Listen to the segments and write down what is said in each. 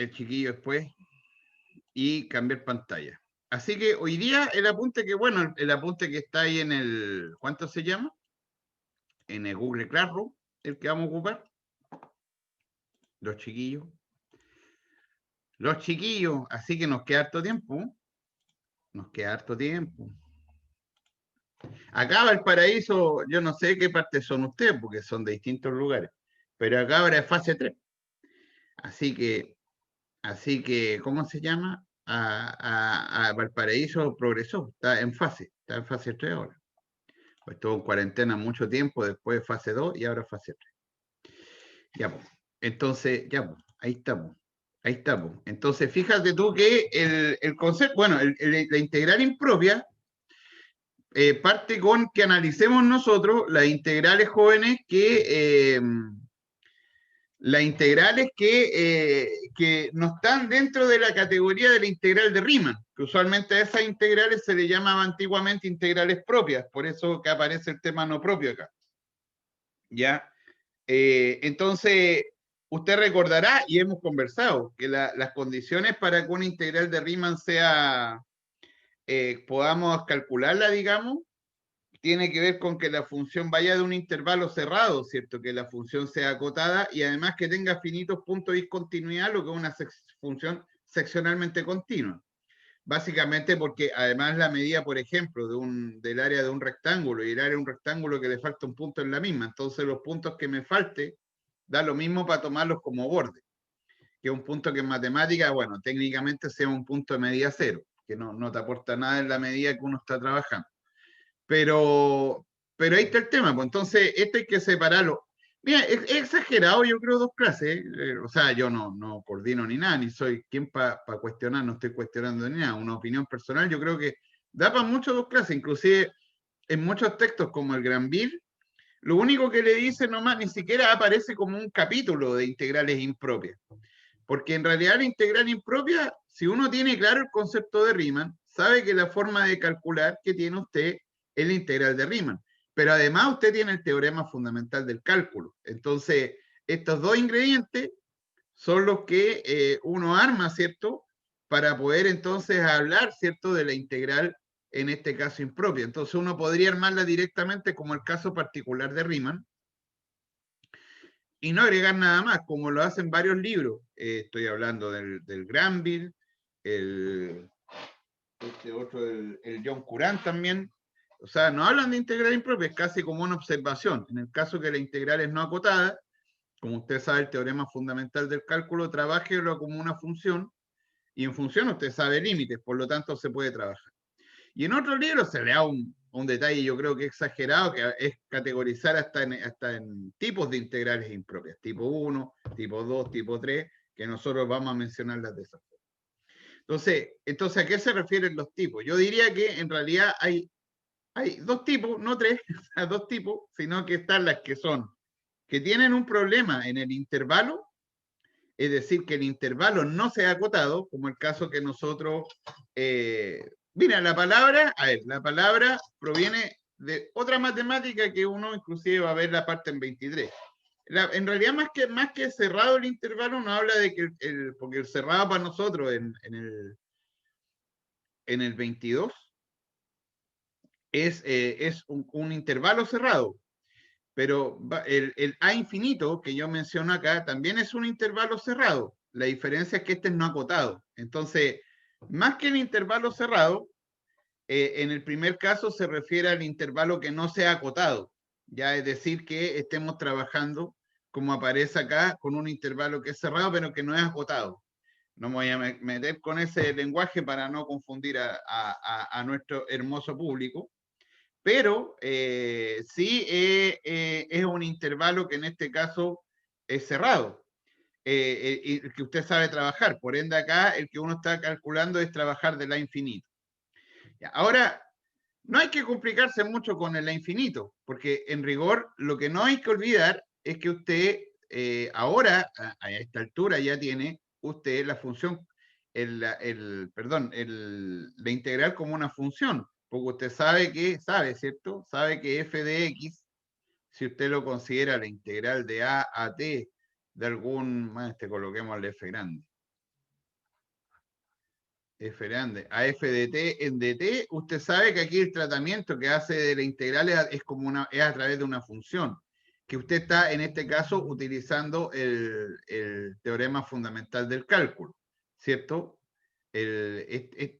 el chiquillo después y cambiar pantalla. Así que hoy día el apunte que, bueno, el apunte que está ahí en el, ¿cuánto se llama? En el Google Classroom, el que vamos a ocupar. Los chiquillos. Los chiquillos, así que nos queda harto tiempo. Nos queda harto tiempo. Acá Valparaíso, yo no sé qué parte son ustedes, porque son de distintos lugares, pero acá ahora es fase 3. Así que, ¿cómo se llama? A Valparaíso progresó, está en fase 3 ahora. Pues estuvo en cuarentena mucho tiempo, después fase 2 y ahora fase 3. Ya, pues. Entonces, ya, pues, ahí estamos. Ahí estamos. Entonces, fíjate tú que el concepto, bueno, la integral impropia parte con que analicemos nosotros las integrales jóvenes que no están dentro de la categoría de la integral de Riemann, que usualmente a esas integrales se le llamaba antiguamente integrales propias, por eso que aparece el tema no propio acá. ¿Ya? Entonces, usted recordará, y hemos conversado, que las condiciones para que una integral de Riemann podamos calcularla, digamos, tiene que ver con que la función vaya de un intervalo cerrado, ¿cierto? Que la función sea acotada y además que tenga finitos puntos de discontinuidad, lo que es una función seccionalmente continua. Básicamente porque además la medida, por ejemplo, del área de un rectángulo y el área de un rectángulo que le falta un punto en la misma, entonces los puntos que me falte, da lo mismo para tomarlos como borde, que es un punto que en matemática, bueno, técnicamente sea un punto de medida cero, que no te aporta nada en la medida que uno está trabajando. Pero ahí está el tema, pues entonces esto hay que separarlo. Mira, es exagerado, yo creo, 2 clases. O sea, yo no coordino ni nada, ni soy quien para cuestionar, no estoy cuestionando ni nada. Una opinión personal, yo creo que da para mucho 2 clases, inclusive en muchos textos como el Granville, lo único que le dice nomás, ni siquiera aparece como un capítulo de integrales impropias. Porque en realidad la integral impropia, si uno tiene claro el concepto de Riemann, sabe que la forma de calcular que tiene usted es la integral de Riemann. Pero además usted tiene el teorema fundamental del cálculo. Entonces, estos 2 ingredientes son los que uno arma, ¿cierto? Para poder entonces hablar, ¿cierto? De la integral, en este caso impropia. Entonces uno podría armarla directamente como el caso particular de Riemann, y no agregar nada más, como lo hacen varios libros. Estoy hablando del Granville, este otro, el John Curran también. O sea, no hablan de integral impropia, es casi como una observación. En el caso que la integral es no acotada, como usted sabe, el teorema fundamental del cálculo, trabájelo como una función, y en función usted sabe límites, por lo tanto se puede trabajar. Y en otro libro se le da un detalle, yo creo que exagerado, que es categorizar hasta en tipos de integrales impropias, tipo 1, tipo 2, tipo 3, que nosotros vamos a mencionarlas de esa forma. Entonces, ¿a qué se refieren los tipos? Yo diría que en realidad hay 2 tipos, no 3, o sea, 2 tipos, sino que están las que tienen un problema en el intervalo, es decir, que el intervalo no sea acotado, como el caso que nosotros mira, la palabra proviene de otra matemática que uno inclusive va a ver la parte en 23. En realidad, más que cerrado el intervalo, no habla de que porque el cerrado para nosotros en el 22 es un intervalo cerrado, pero el A infinito que yo menciono acá también es un intervalo cerrado. La diferencia es que este es no acotado. Entonces, más que el intervalo cerrado, en el primer caso se refiere al intervalo que no sea acotado, ya es decir, que estemos trabajando, como aparece acá, con un intervalo que es cerrado, pero que no es acotado. No me voy a meter con ese lenguaje para no confundir a nuestro hermoso público, pero sí es un intervalo que en este caso es cerrado, y que usted sabe trabajar. Por ende, acá el que uno está calculando es trabajar de la infinito. Ahora, no hay que complicarse mucho con el infinito, porque en rigor lo que no hay que olvidar es que usted ahora, a esta altura, ya tiene usted la función, la integral como una función, porque usted sabe, ¿cierto? Sabe que f de x, si usted lo considera la integral de a t de algún, coloquemos el f grande, F grande a f de t en dt, usted sabe que aquí el tratamiento que hace de la integral es como es a través de una función, que usted está en este caso utilizando el teorema fundamental del cálculo, ¿cierto? Este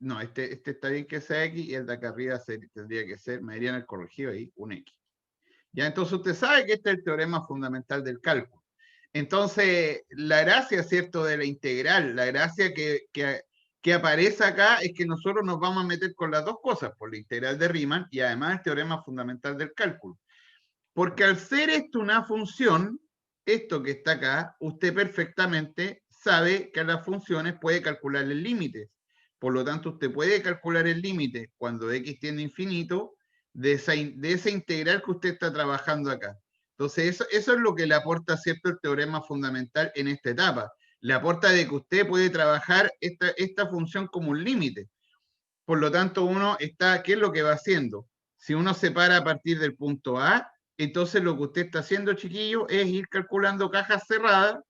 está bien que sea x y el de acá arriba tendría que ser, me dirían el corregido ahí, un x. Ya, entonces usted sabe que este es el teorema fundamental del cálculo. Entonces, la gracia, ¿cierto?, de la integral, la gracia que aparece acá es que nosotros nos vamos a meter con las dos cosas, por la integral de Riemann y además el teorema fundamental del cálculo. Porque al ser esto una función, esto que está acá, usted perfectamente sabe que a las funciones puede calcular el límite. Por lo tanto, usted puede calcular el límite cuando x tiende a infinito de esa integral que usted está trabajando acá. Entonces, eso es lo que le aporta, ¿cierto?, el teorema fundamental en esta etapa. Le aporta de que usted puede trabajar esta función como un límite. Por lo tanto, ¿qué es lo que va haciendo? Si uno se para a partir del punto A, entonces lo que usted está haciendo, chiquillo, es ir calculando cajas cerradas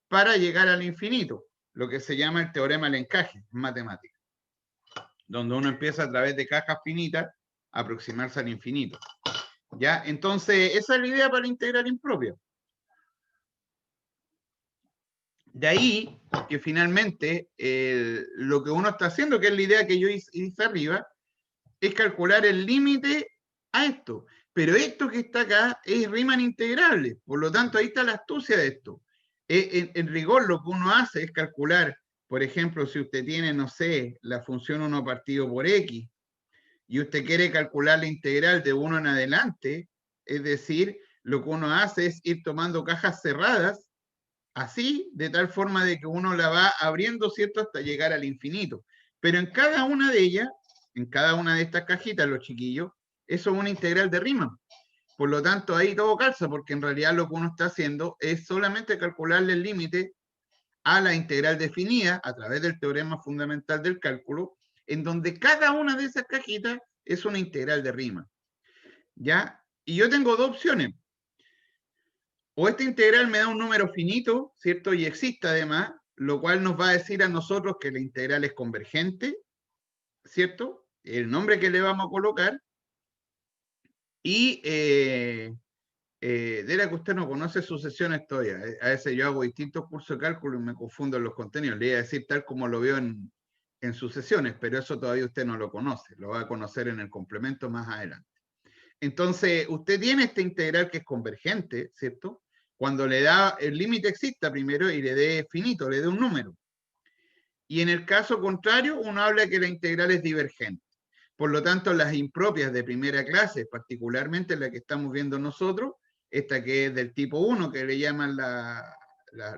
para llegar al infinito, lo que se llama el teorema del encaje en matemáticas, donde uno empieza a través de cajas finitas a aproximarse al infinito. ¿Ya? Entonces, esa es la idea para la integral impropia. De ahí que finalmente lo que uno está haciendo, que es la idea que yo hice arriba, es calcular el límite a esto. Pero esto que está acá es Riemann integrable. Por lo tanto, ahí está la astucia de esto. En rigor, lo que uno hace es calcular, por ejemplo, si usted tiene, no sé, la función 1 partido por x, y usted quiere calcular la integral de 1 en adelante, es decir, lo que uno hace es ir tomando cajas cerradas, así, de tal forma de que uno la va abriendo, ¿cierto?, hasta llegar al infinito. Pero en cada una de ellas, en cada una de estas cajitas, los chiquillos, eso es una integral de Riemann. Por lo tanto, ahí todo calza, porque en realidad lo que uno está haciendo es solamente calcularle el límite a la integral definida a través del teorema fundamental del cálculo, en donde cada una de esas cajitas es una integral de Riemann. ¿Ya? Y yo tengo dos opciones. O esta integral me da un número finito, ¿cierto? Y existe además, lo cual nos va a decir a nosotros que la integral es convergente, ¿cierto? El nombre que le vamos a colocar. Y de la que usted no conoce sucesiones todavía. A veces yo hago distintos cursos de cálculo y me confundo en los contenidos. Le iba a decir tal como lo veo en sucesiones, pero eso todavía usted no lo conoce. Lo va a conocer en el complemento más adelante. Entonces, usted tiene esta integral que es convergente, ¿cierto? Cuando le da, el límite exista primero y le dé finito, le dé un número. Y en el caso contrario, uno habla que la integral es divergente. Por lo tanto, las impropias de primera clase, particularmente la que estamos viendo nosotros, esta que es del tipo 1, que le llaman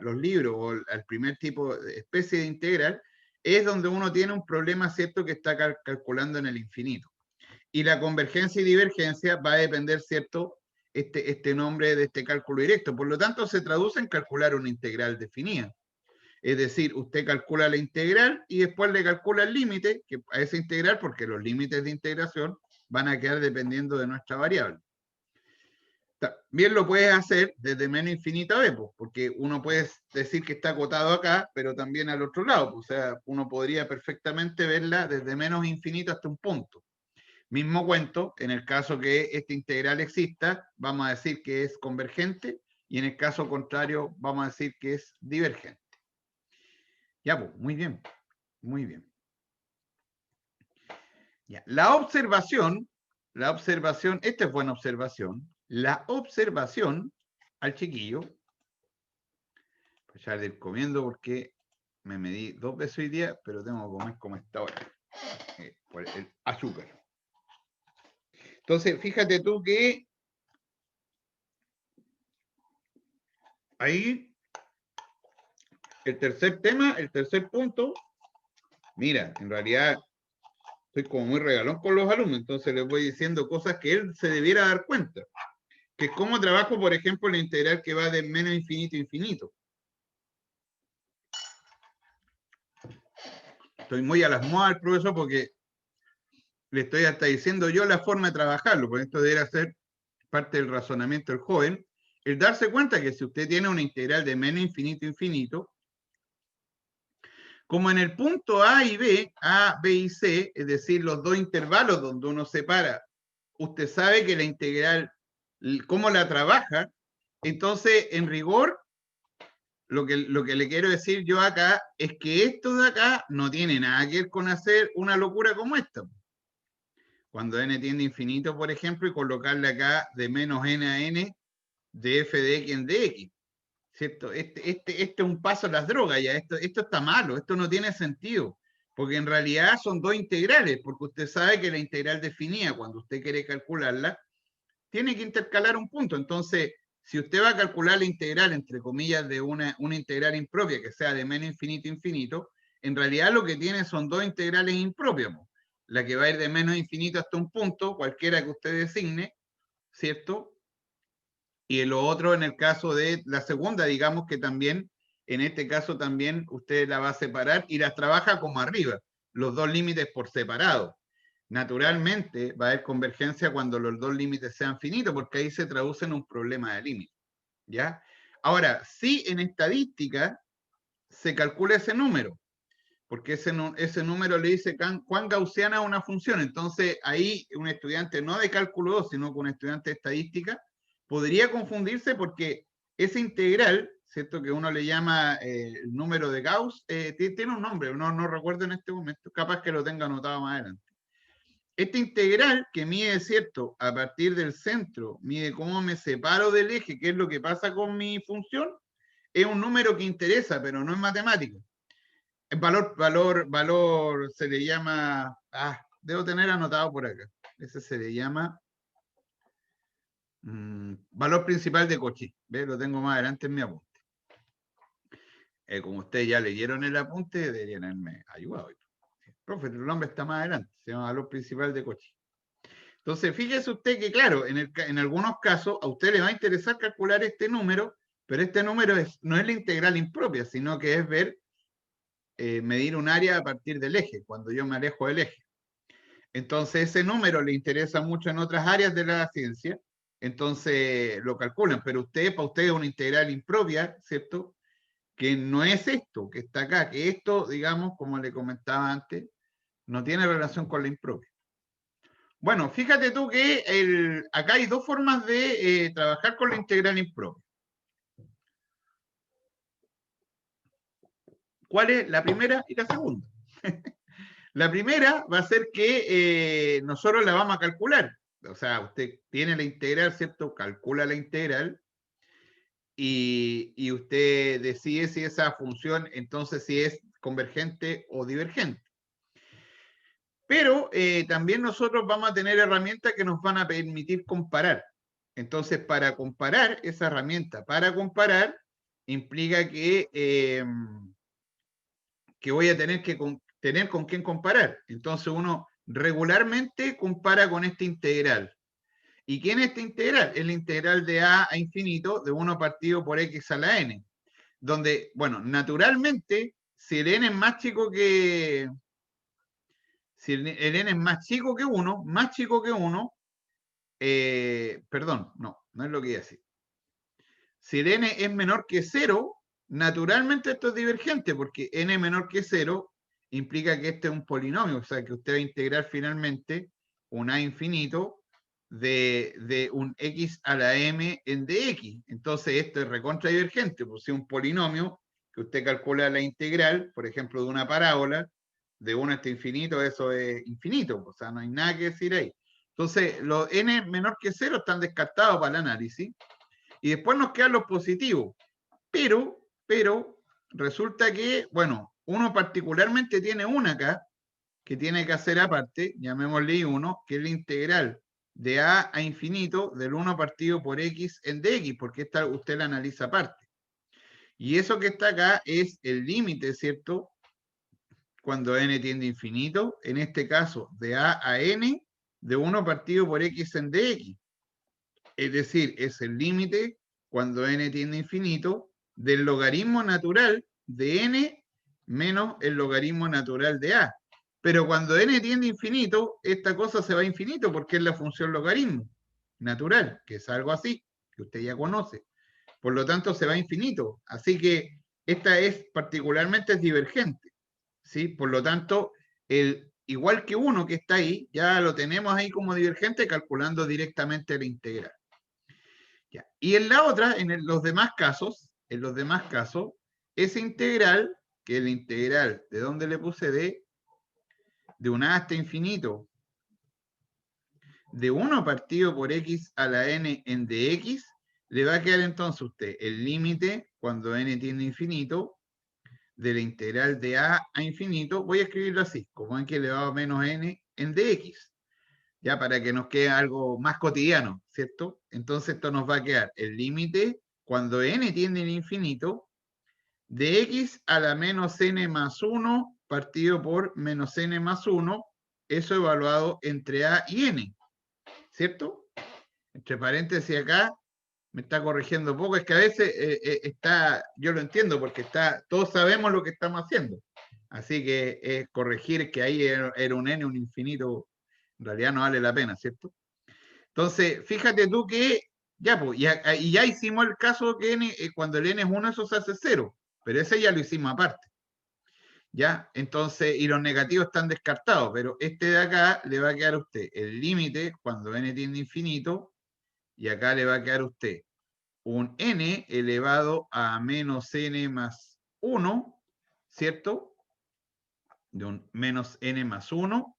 los libros, o el primer tipo de especie de integral, es donde uno tiene un problema, ¿cierto?, que está calculando en el infinito. Y la convergencia y divergencia va a depender, ¿cierto?, este nombre de este cálculo directo. Por lo tanto, se traduce en calcular una integral definida. Es decir, usted calcula la integral y después le calcula el límite a esa integral, porque los límites de integración van a quedar dependiendo de nuestra variable. También lo puedes hacer desde menos infinito a b, porque uno puede decir que está acotado acá, pero también al otro lado. O sea, uno podría perfectamente verla desde menos infinito hasta un punto. Mismo cuento, en el caso que esta integral exista, vamos a decir que es convergente, y en el caso contrario, vamos a decir que es divergente. Ya, pues, muy bien, muy bien. Ya. La observación, esta es buena observación, la observación al chiquillo, pues ya ir comiendo porque me medí 2 veces hoy día, pero tengo que comer como esta hora, por el azúcar. Entonces, fíjate tú que ahí el tercer tema, el tercer punto, mira, en realidad estoy como muy regalón con los alumnos, entonces les voy diciendo cosas que él se debiera dar cuenta. Que es cómo trabajo, por ejemplo, la integral que va de menos infinito a infinito. Estoy muy a las modas al profesor porque le estoy hasta diciendo yo la forma de trabajarlo, porque esto debería ser parte del razonamiento del joven, el darse cuenta que si usted tiene una integral de menos infinito a infinito, Como en el punto A y B, A, B y C, es decir, los dos intervalos donde uno separa, usted sabe que la integral, cómo la trabaja, entonces, en rigor, lo que le quiero decir yo acá es que esto de acá no tiene nada que ver con hacer una locura como esta. Cuando n tiende a infinito, por ejemplo, y colocarle acá de menos n a n de f de x en dx. ¿Cierto? Este es un paso a las drogas ya. Esto está malo, esto no tiene sentido. Porque en realidad son dos integrales, porque usted sabe que la integral definida, cuando usted quiere calcularla, tiene que intercalar un punto. Entonces, si usted va a calcular la integral, entre comillas, de una integral impropia que sea de menos infinito a infinito, en realidad lo que tiene son dos integrales impropias. La que va a ir de menos infinito hasta un punto, cualquiera que usted designe, ¿cierto? Y lo otro en el caso de la segunda, digamos que también, en este caso también usted la va a separar y las trabaja como arriba, los dos límites por separado. Naturalmente va a haber convergencia cuando los dos límites sean finitos, porque ahí se traduce en un problema de límite. ¿Ya? Ahora, si en estadística se calcula ese número, porque ese número le dice cuán gaussiana es una función, entonces ahí un estudiante no de cálculo 2, sino que un estudiante de estadística, podría confundirse porque esa integral, ¿cierto? Que uno le llama el número de Gauss, tiene un nombre, no recuerdo en este momento, capaz que lo tenga anotado más adelante. Esta integral que mide, ¿cierto? A partir del centro, mide cómo me separo del eje, qué es lo que pasa con mi función, es un número que interesa, pero no es matemático. El valor se le llama, debo tener anotado por acá. Ese se le llama valor principal de Cauchy. ¿Ve? Lo tengo más adelante en mi apunte. Como ustedes ya leyeron el apunte, deberían haberme ayudado. Profe, el nombre está más adelante, se llama valor principal de Cauchy. Entonces, fíjese usted que, claro, en algunos casos a usted le va a interesar calcular este número, pero este número no es la integral impropia, sino que es ver, medir un área a partir del eje, cuando yo me alejo del eje. Entonces, ese número le interesa mucho en otras áreas de la ciencia, entonces lo calculan, pero para usted es una integral impropia, ¿cierto? Que no es esto que está acá, que esto, digamos, como le comentaba antes, no tiene relación con la impropia. Bueno, fíjate tú que acá hay dos formas de trabajar con la integral impropia. ¿Cuál es la primera y la segunda? La primera va a ser que nosotros la vamos a calcular. O sea, usted tiene la integral, ¿cierto? Calcula la integral y usted decide si esa función, entonces, si es convergente o divergente. Pero también nosotros vamos a tener herramientas que nos van a permitir comparar. Entonces, para comparar esa herramienta, para comparar, implica que voy a tener que tener con quién comparar. Entonces, uno regularmente compara con esta integral. ¿Y quién es esta integral? Es la integral de a infinito de 1 partido por x a la n. Donde, bueno, naturalmente, si el n es más chico que... Si el n es más chico que 1, perdón, no es lo que iba a decir. Si el n es menor que 0, naturalmente esto es divergente, porque n menor que 0 implica que este es un polinomio, o sea, que usted va a integrar finalmente un a infinito de un x a la m en dx. Entonces esto es recontra divergente, pues si un polinomio que usted calcula la integral, por ejemplo, de una parábola, de 1 hasta infinito, eso es infinito, o sea, no hay nada que decir ahí. Entonces, los n menor que 0 están descartados para el análisis, y después nos quedan los positivos. Pero resulta que, bueno, uno particularmente tiene una acá, que tiene que hacer aparte, llamémosle I1, que es la integral de a infinito del 1 partido por x en dx, porque esta usted la analiza aparte. Y eso que está acá es el límite, ¿cierto? Cuando n tiende a infinito, en este caso de a n, de 1 partido por x en dx. Es decir, es el límite cuando n tiende a infinito del logaritmo natural de n menos el logaritmo natural de a. Pero cuando n tiende a infinito, esta cosa se va a infinito porque es la función logaritmo natural, que es algo así, que usted ya conoce. Por lo tanto, se va a infinito. Así que esta es particularmente divergente. ¿sí? Por lo tanto, igual que 1 que está ahí, ya lo tenemos ahí como divergente calculando directamente la integral. Ya. Y en la otra, los demás casos, esa integral, que es la integral, ¿de dónde le puse? De 1 hasta infinito, de 1 partido por x a la n en dx, le va a quedar entonces a usted el límite cuando n tiende a infinito de la integral de a infinito. Voy a escribirlo así, como n elevado a menos n en dx, ya para que nos quede algo más cotidiano, ¿cierto? Entonces esto nos va a quedar el límite cuando n tiende al infinito de x a la menos n más 1 partido por menos n más 1, eso evaluado entre a y n, ¿cierto? Entre paréntesis acá, me está corrigiendo poco, es que a veces está, yo lo entiendo porque todos sabemos lo que estamos haciendo. Así que corregir que ahí era un n, un infinito, en realidad no vale la pena, ¿cierto? Entonces, fíjate tú que ya, pues, y ya hicimos el caso que n, cuando el n es 1, eso se hace 0, pero ese ya lo hicimos aparte. ¿Ya? Entonces, y los negativos están descartados, pero este de acá le va a quedar a usted el límite cuando n tiende a infinito, y acá le va a quedar a usted un n elevado a menos n más 1, ¿cierto? De un menos n más 1,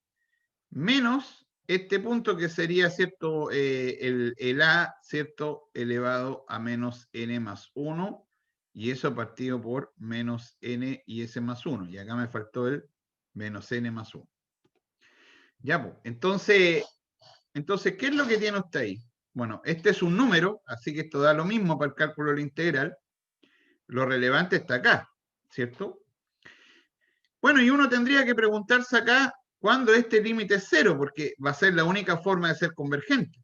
menos este punto que sería, ¿cierto? El a, ¿cierto? Elevado a menos n más 1, y eso partido por menos n y s más 1. Y acá me faltó el menos n más 1. Ya, pues, entonces, ¿qué es lo que tiene usted ahí? Bueno, este es un número, así que esto da lo mismo para el cálculo de la integral. Lo relevante está acá, ¿cierto? Bueno, y uno tendría que preguntarse acá cuándo este límite es 0, porque va a ser la única forma de ser convergente.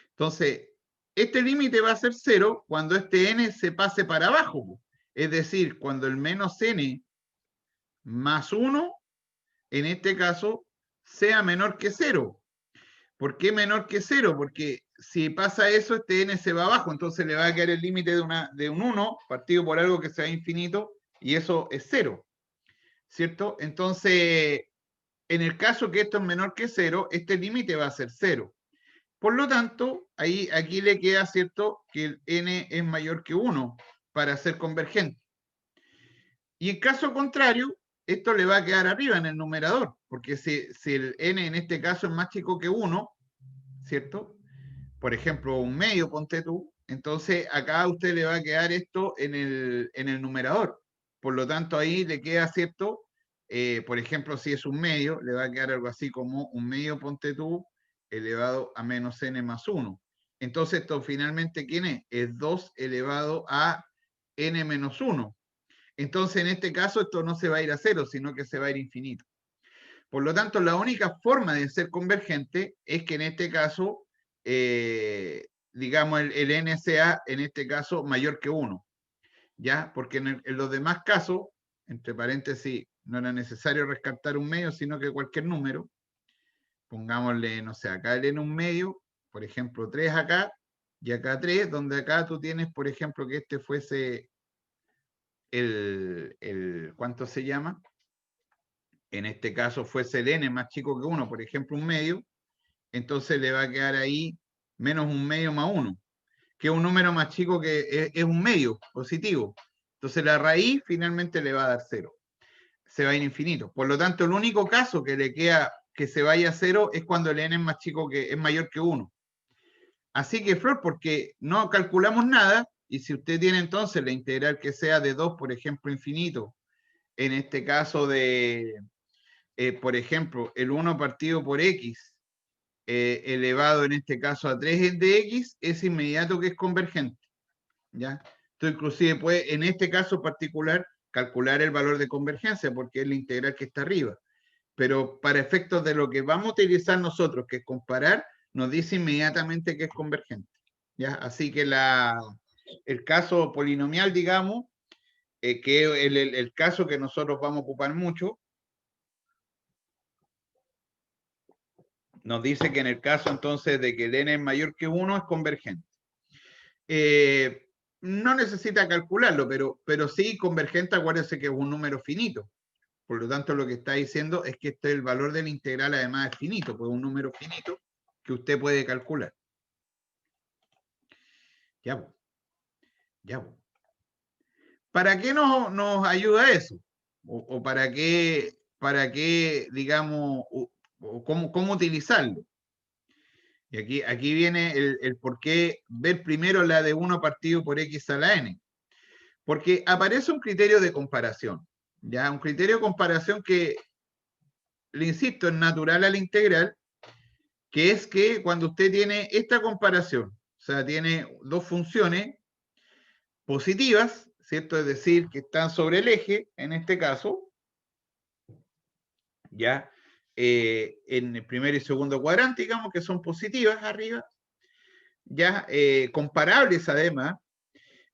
Entonces, este límite va a ser 0 cuando este n se pase para abajo. Es decir, cuando el menos n más 1, en este caso, sea menor que 0. ¿Por qué menor que 0? Porque si pasa eso, este n se va abajo, entonces le va a quedar el límite de un 1 partido por algo que sea infinito, y eso es 0, ¿cierto? Entonces, en el caso que esto es menor que 0, este límite va a ser 0. Por lo tanto, aquí le queda, ¿cierto?, que el n es mayor que 1 para ser convergente. Y en caso contrario, esto le va a quedar arriba en el numerador, porque si el n en este caso es más chico que 1, ¿cierto? Por ejemplo, un medio, ponte tú, entonces acá a usted le va a quedar esto en el numerador. Por lo tanto, ahí le queda, ¿cierto? Por ejemplo, si es un medio, le va a quedar algo así como un medio, ponte tú, elevado a menos n más 1. Entonces, esto finalmente, ¿quién es? Es 2 elevado a n menos 1. Entonces, en este caso, esto no se va a ir a 0, sino que se va a ir infinito. Por lo tanto, la única forma de ser convergente es que en este caso, digamos, el n sea, en este caso, mayor que 1. ¿Ya? Porque en los demás casos, entre paréntesis, no era necesario rescatar un medio, sino que cualquier número. Pongámosle, no sé, acá el n un medio, por ejemplo, 3 acá, y acá 3, donde acá tú tienes, por ejemplo, que este fuese ¿cuánto se llama? En este caso fuese el n más chico que 1, por ejemplo, un medio, entonces le va a quedar ahí menos un medio más 1, que es un número más chico que es un medio positivo. Entonces la raíz finalmente le va a dar 0. Se va a ir infinito. Por lo tanto, el único caso que le queda que se vaya a 0 es cuando el n es más chico es mayor que 1. Así que, Flor, porque no calculamos nada, y si usted tiene entonces la integral que sea de 2, por ejemplo, infinito, en este caso por ejemplo, el 1 partido por x, elevado en este caso a 3 de x, es inmediato que es convergente. ¿Ya? Esto inclusive puede, en este caso particular, calcular el valor de convergencia, porque es la integral que está arriba. Pero para efectos de lo que vamos a utilizar nosotros, que es comparar, nos dice inmediatamente que es convergente. ¿Ya? Así que el caso polinomial, digamos, que es el caso que nosotros vamos a ocupar mucho, nos dice que en el caso entonces de que el n es mayor que 1 es convergente. No necesita calcularlo, pero sí convergente, acuérdense que es un número finito. Por lo tanto, lo que está diciendo es que el valor del integral además es finito, pues un número finito que usted puede calcular. Ya, pues. Ya, pues. ¿Para qué nos ayuda eso? ¿O para qué, digamos, o cómo utilizarlo? Y aquí viene el por qué ver primero la de 1 partido por x a la n. Porque aparece un criterio de comparación. ¿Ya? Un criterio de comparación que, le insisto, es natural a la integral, que es que cuando usted tiene esta comparación, o sea, tiene dos funciones positivas, ¿cierto? Es decir, que están sobre el eje, en este caso, ya en el primer y segundo cuadrante, digamos que son positivas arriba, ya comparables además.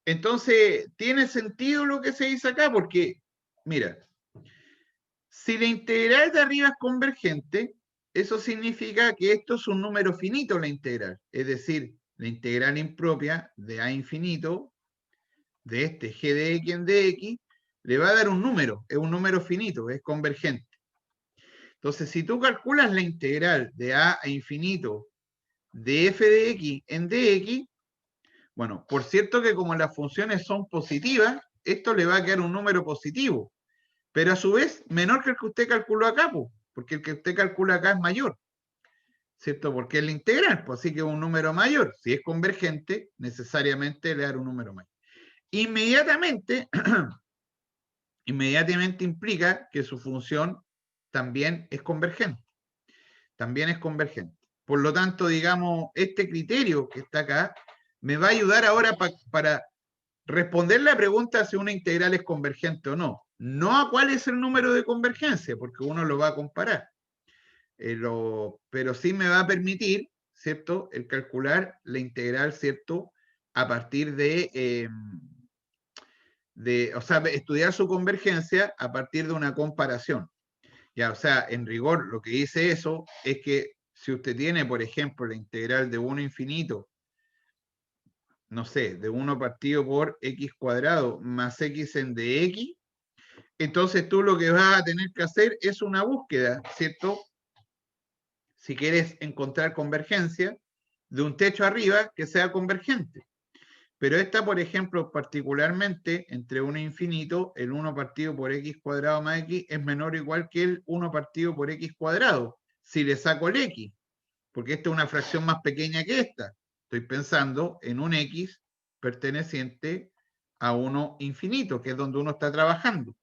Entonces, tiene sentido lo que se dice acá, porque, mira, si la integral de arriba es convergente, eso significa que esto es un número finito, la integral. Es decir, la integral impropia de a infinito, de este g de x en dx, le va a dar un número, es un número finito, es convergente. Entonces, si tú calculas la integral de a infinito de f de x en dx, bueno, por cierto que como las funciones son positivas, esto le va a quedar un número positivo, pero a su vez menor que el que usted calculó acá, porque el que usted calcula acá es mayor, ¿cierto? Porque es la integral, pues así que es un número mayor. Si es convergente, necesariamente le da un número mayor. Inmediatamente, inmediatamente implica que su función también es convergente. También es convergente. Por lo tanto, digamos, este criterio que está acá me va a ayudar ahora para responder la pregunta si una integral es convergente o no. No a cuál es el número de convergencia, porque uno lo va a comparar. Pero sí me va a permitir, ¿cierto?, el calcular la integral, ¿cierto?, a partir o sea, estudiar su convergencia a partir de una comparación. Ya, o sea, en rigor, lo que dice eso es que si usted tiene, por ejemplo, la integral de 1 infinito, no sé, de 1 partido por x cuadrado más x en dx, entonces tú lo que vas a tener que hacer es una búsqueda, ¿cierto? Si quieres encontrar convergencia, de un techo arriba que sea convergente. Pero esta, por ejemplo, particularmente entre 1 e infinito, el 1 partido por x cuadrado más x es menor o igual que el 1 partido por x cuadrado, si le saco el x, porque esta es una fracción más pequeña que esta. Estoy pensando en un x perteneciente a 1 infinito, que es donde uno está trabajando.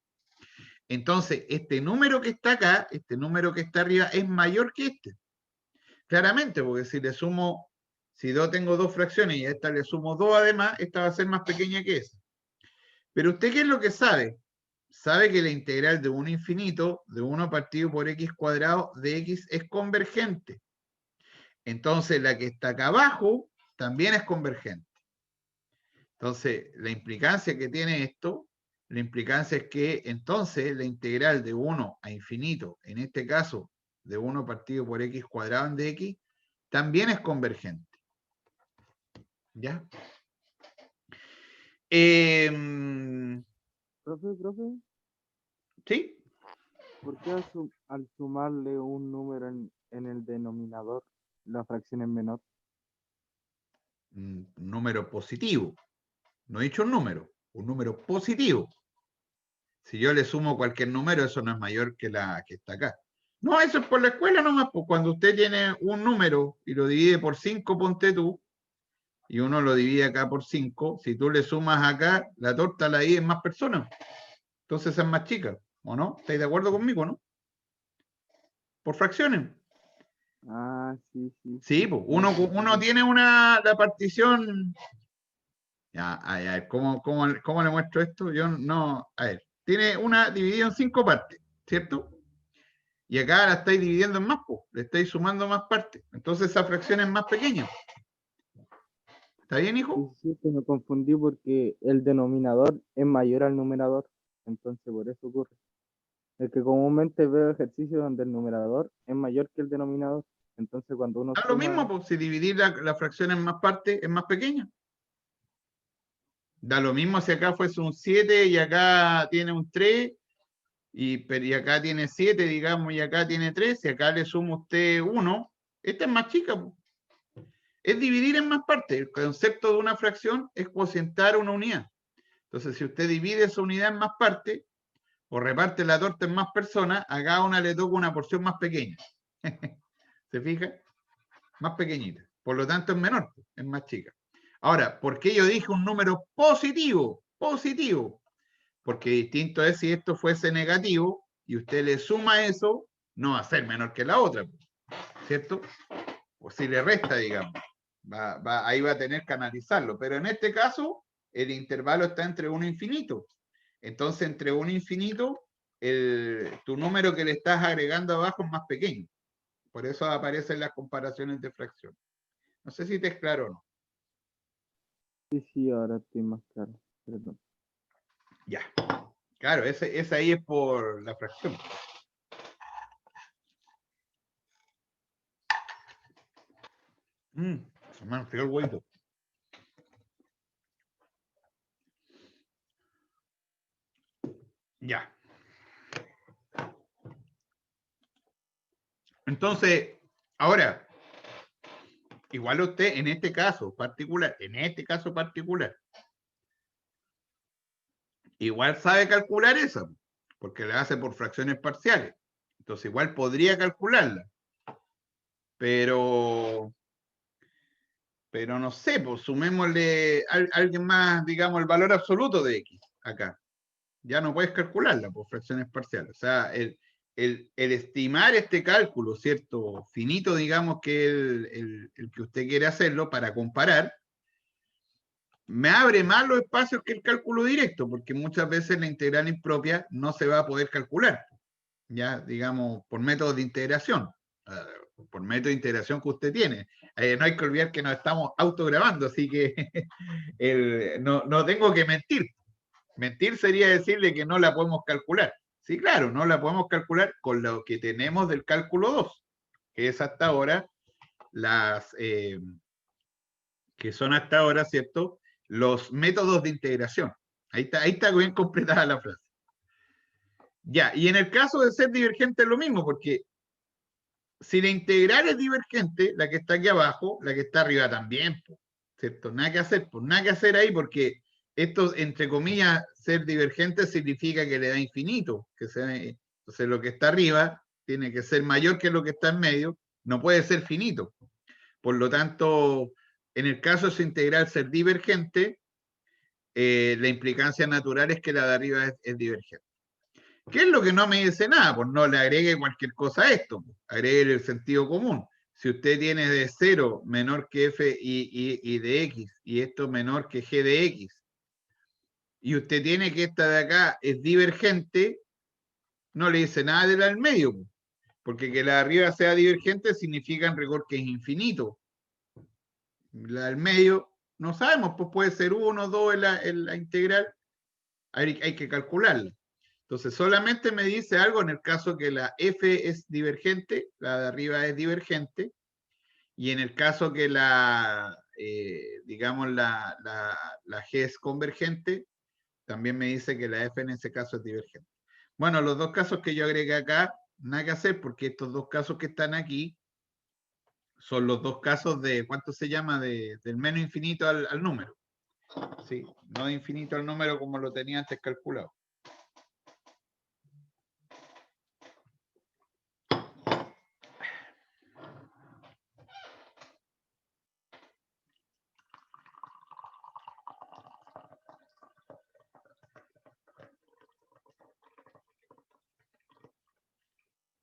Entonces, este número que está acá, este número que está arriba, es mayor que este. Claramente, porque si le sumo, si yo tengo dos fracciones y a esta le sumo 2 además, esta va a ser más pequeña que esa. Pero usted, ¿qué es lo que sabe? Sabe que la integral de 1 infinito, de 1 partido por x cuadrado de x es convergente. Entonces, la que está acá abajo también es convergente. Entonces, la implicancia que tiene esto, la implicancia es que entonces la integral de 1 a infinito, en este caso de 1 partido por x cuadrado en dx, también es convergente. ¿Ya? Profe, ¿Sí? ¿por qué al sumarle un número en el denominador, la fracción es menor? Un número positivo. No he dicho un número positivo. Si yo le sumo cualquier número, eso no es mayor que la que está acá. No, eso es por la escuela nomás, pues cuando usted tiene un número y lo divide por 5, ponte tú, y uno lo divide acá por 5, si tú le sumas acá, la torta la divide en más personas. Entonces es más chica, ¿o no? ¿Estáis de acuerdo conmigo, no? Por fracciones. Ah, sí, sí, Sí, sí. pues Tiene uno sentido. tiene la partición. Ya, a ver, ¿cómo le muestro esto? Yo no. A ver, tiene una dividida en 5 partes, ¿cierto? Y acá la estáis dividiendo en más, pues, le estáis sumando más partes. Entonces esa fracción es más pequeña. ¿Está bien, Sí, hijo? sí, que me confundí porque el denominador es mayor al numerador. Entonces, por eso ocurre. Es que comúnmente veo ejercicios donde el numerador es mayor que el denominador. Entonces, cuando uno Da lo mismo, suma, pues, si dividir la fracción en más partes, es más pequeña. Da lo mismo si acá fuese un 7 y acá tiene un 3 y acá tiene 7, digamos, y acá tiene 3, y acá le suma usted 1, esta es más chica, po. Es dividir en más partes. El concepto de una fracción es cocientar una unidad. Entonces, si usted divide esa unidad en más partes, o reparte la torta en más personas, a cada una le toca una porción más pequeña. ¿Se fija? Más pequeñita. Por lo tanto, es menor, es más chica. Ahora, ¿por qué yo dije un número positivo? Positivo. Porque distinto es si esto fuese negativo y usted le suma eso, no va a ser menor que la otra, ¿cierto? O si le resta, digamos. Ahí va a tener que analizarlo. Pero en este caso, el intervalo está entre 1 e infinito. Entonces, entre 1 e infinito, tu número que le estás agregando abajo es más pequeño. Por eso aparecen las comparaciones de fracción. No sé si te es claro o no. Sí, ahora estoy más claro. Perdón. Ya. Claro, ese ahí es por la fracción. Se me enfrió el huevo. Ya. Entonces, ahora, igual usted en este caso particular, igual sabe calcular eso, porque la hace por fracciones parciales. Entonces, igual podría calcularla. Pero no sé, pues sumémosle a alguien más, digamos, el valor absoluto de X acá. Ya no puedes calcularla por fracciones parciales. O sea, el estimar este cálculo, ¿cierto? Finito, digamos, que el que usted quiere hacerlo para comparar, me abre más los espacios que el cálculo directo, porque muchas veces la integral impropia no se va a poder calcular, ya, digamos, por métodos de integración, por método de integración que usted tiene. No hay que olvidar que nos estamos autograbando, así que no tengo que mentir. Mentir sería decirle que no la podemos calcular. Sí, claro, no la podemos calcular con lo que tenemos del cálculo 2, que es hasta ahora que son hasta ahora, ¿cierto? Los métodos de integración. Ahí está bien completada la frase. Ya, y en el caso de ser divergente es lo mismo, porque si la integral es divergente, la que está aquí abajo, la que está arriba también, ¿cierto? Nada que hacer, pues nada que hacer ahí, porque esto, entre comillas, ser divergente significa que le da infinito, entonces lo que está arriba tiene que ser mayor que lo que está en medio, no puede ser finito. Por lo tanto, en el caso de su integral ser divergente, la implicancia natural es que la de arriba es divergente. ¿Qué es lo que no me dice nada? Pues no le agregue cualquier cosa a esto, pues. Agregue el sentido común. Si usted tiene de 0 menor que f y de x, y esto menor que g de x, y usted tiene que esta de acá es divergente, no le dice nada de la del medio, pues. Porque que la de arriba sea divergente significa en rigor que es infinito. La del medio, no sabemos, pues puede ser 1, 2 en la integral, hay que calcularla. Entonces, solamente me dice algo en el caso que la f es divergente, la de arriba es divergente, y en el caso que digamos, la g es convergente, también me dice que la f en ese caso es divergente. Bueno, los dos casos que yo agregué acá, nada que hacer, porque estos dos casos que están aquí son los dos casos de, ¿cuánto se llama? Del menos infinito al número. ¿Sí? No de infinito al número como lo tenía antes calculado.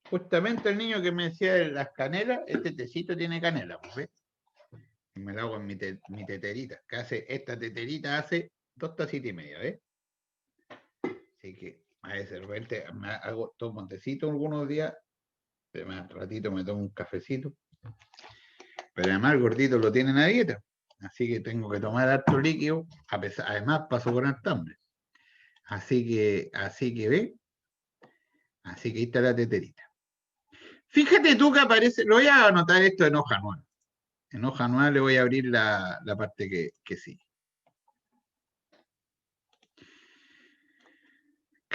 Justamente el niño que me decía de las canelas, este tecito tiene canela, pues, ¿ves? Y me lo hago en mi teterita, que hace, esta teterita hace 2 tacitas y media, ¿ves? Así que a veces de repente tomo un tecito algunos días, pero más ratito me tomo un cafecito. Pero además el gordito lo tiene en la dieta, así que tengo que tomar harto líquido, además paso por harta hambre. Así que ve, así que ahí está la teterita. Fíjate tú que aparece, lo voy a anotar esto en hoja nueva. En hoja nueva le voy a abrir la parte que sigue.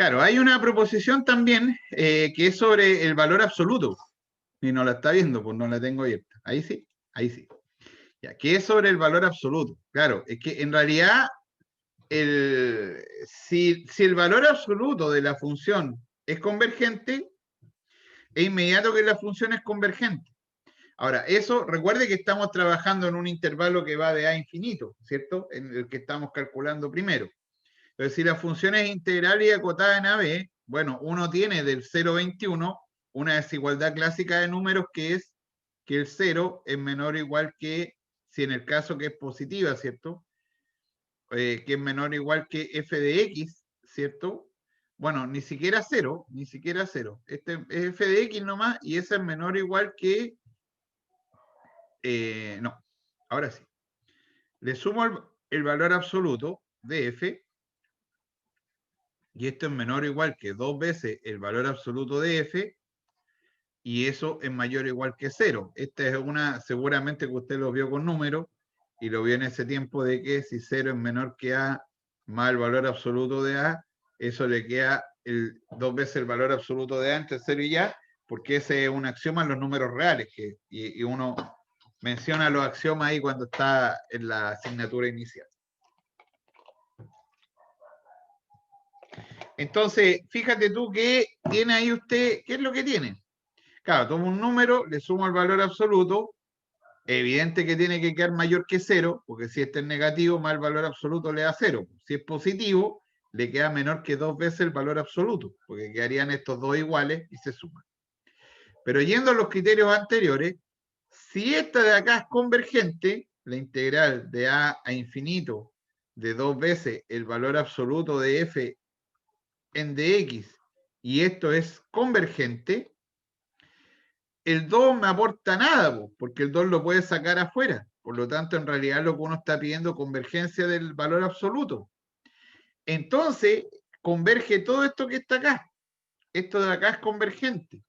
Claro, hay una proposición también que es sobre el valor absoluto. Y no la está viendo, pues no la tengo abierta. Ahí sí, ahí sí. Ya, ¿qué es sobre el valor absoluto? Claro, es que en realidad, si el valor absoluto de la función es convergente, es inmediato que la función es convergente. Ahora, eso, recuerde que estamos trabajando en un intervalo que va de a infinito, ¿cierto? En el que estamos calculando primero. Entonces, si la función es integral y acotada en AB, bueno, uno tiene del 0,21 una desigualdad clásica de números que es que el 0 es menor o igual que, si en el caso que es positiva, ¿cierto? Que es menor o igual que f de x, ¿cierto? Bueno, ni siquiera 0, ni siquiera 0. Este es f de x nomás y ese es menor o igual que... no, ahora sí. Le sumo el valor absoluto de f y esto es menor o igual que 2 veces el valor absoluto de f, y eso es mayor o igual que 0. Esta es una, seguramente que usted lo vio con números, y lo vio en ese tiempo de que si 0 es menor que a más el valor absoluto de a, eso le queda 2 veces el valor absoluto de a entre 0 y a, porque ese es un axioma en los números reales, y uno menciona los axiomas ahí cuando está en la asignatura inicial. Entonces, fíjate tú que tiene ahí usted, ¿qué es lo que tiene? Claro, tomo un número, le sumo el valor absoluto, evidente que tiene que quedar mayor que 0, porque si este es negativo, más el valor absoluto le da 0. Si es positivo, le queda menor que 2 veces el valor absoluto, porque quedarían estos dos iguales y se suman. Pero yendo a los criterios anteriores, si esta de acá es convergente, la integral de a infinito de 2 veces el valor absoluto de f en dx, y esto es convergente, el 2 me aporta nada, porque el 2 lo puede sacar afuera. Por lo tanto, en realidad lo que uno está pidiendo es convergencia del valor absoluto. Entonces, converge todo esto que está acá. Esto de acá es convergente.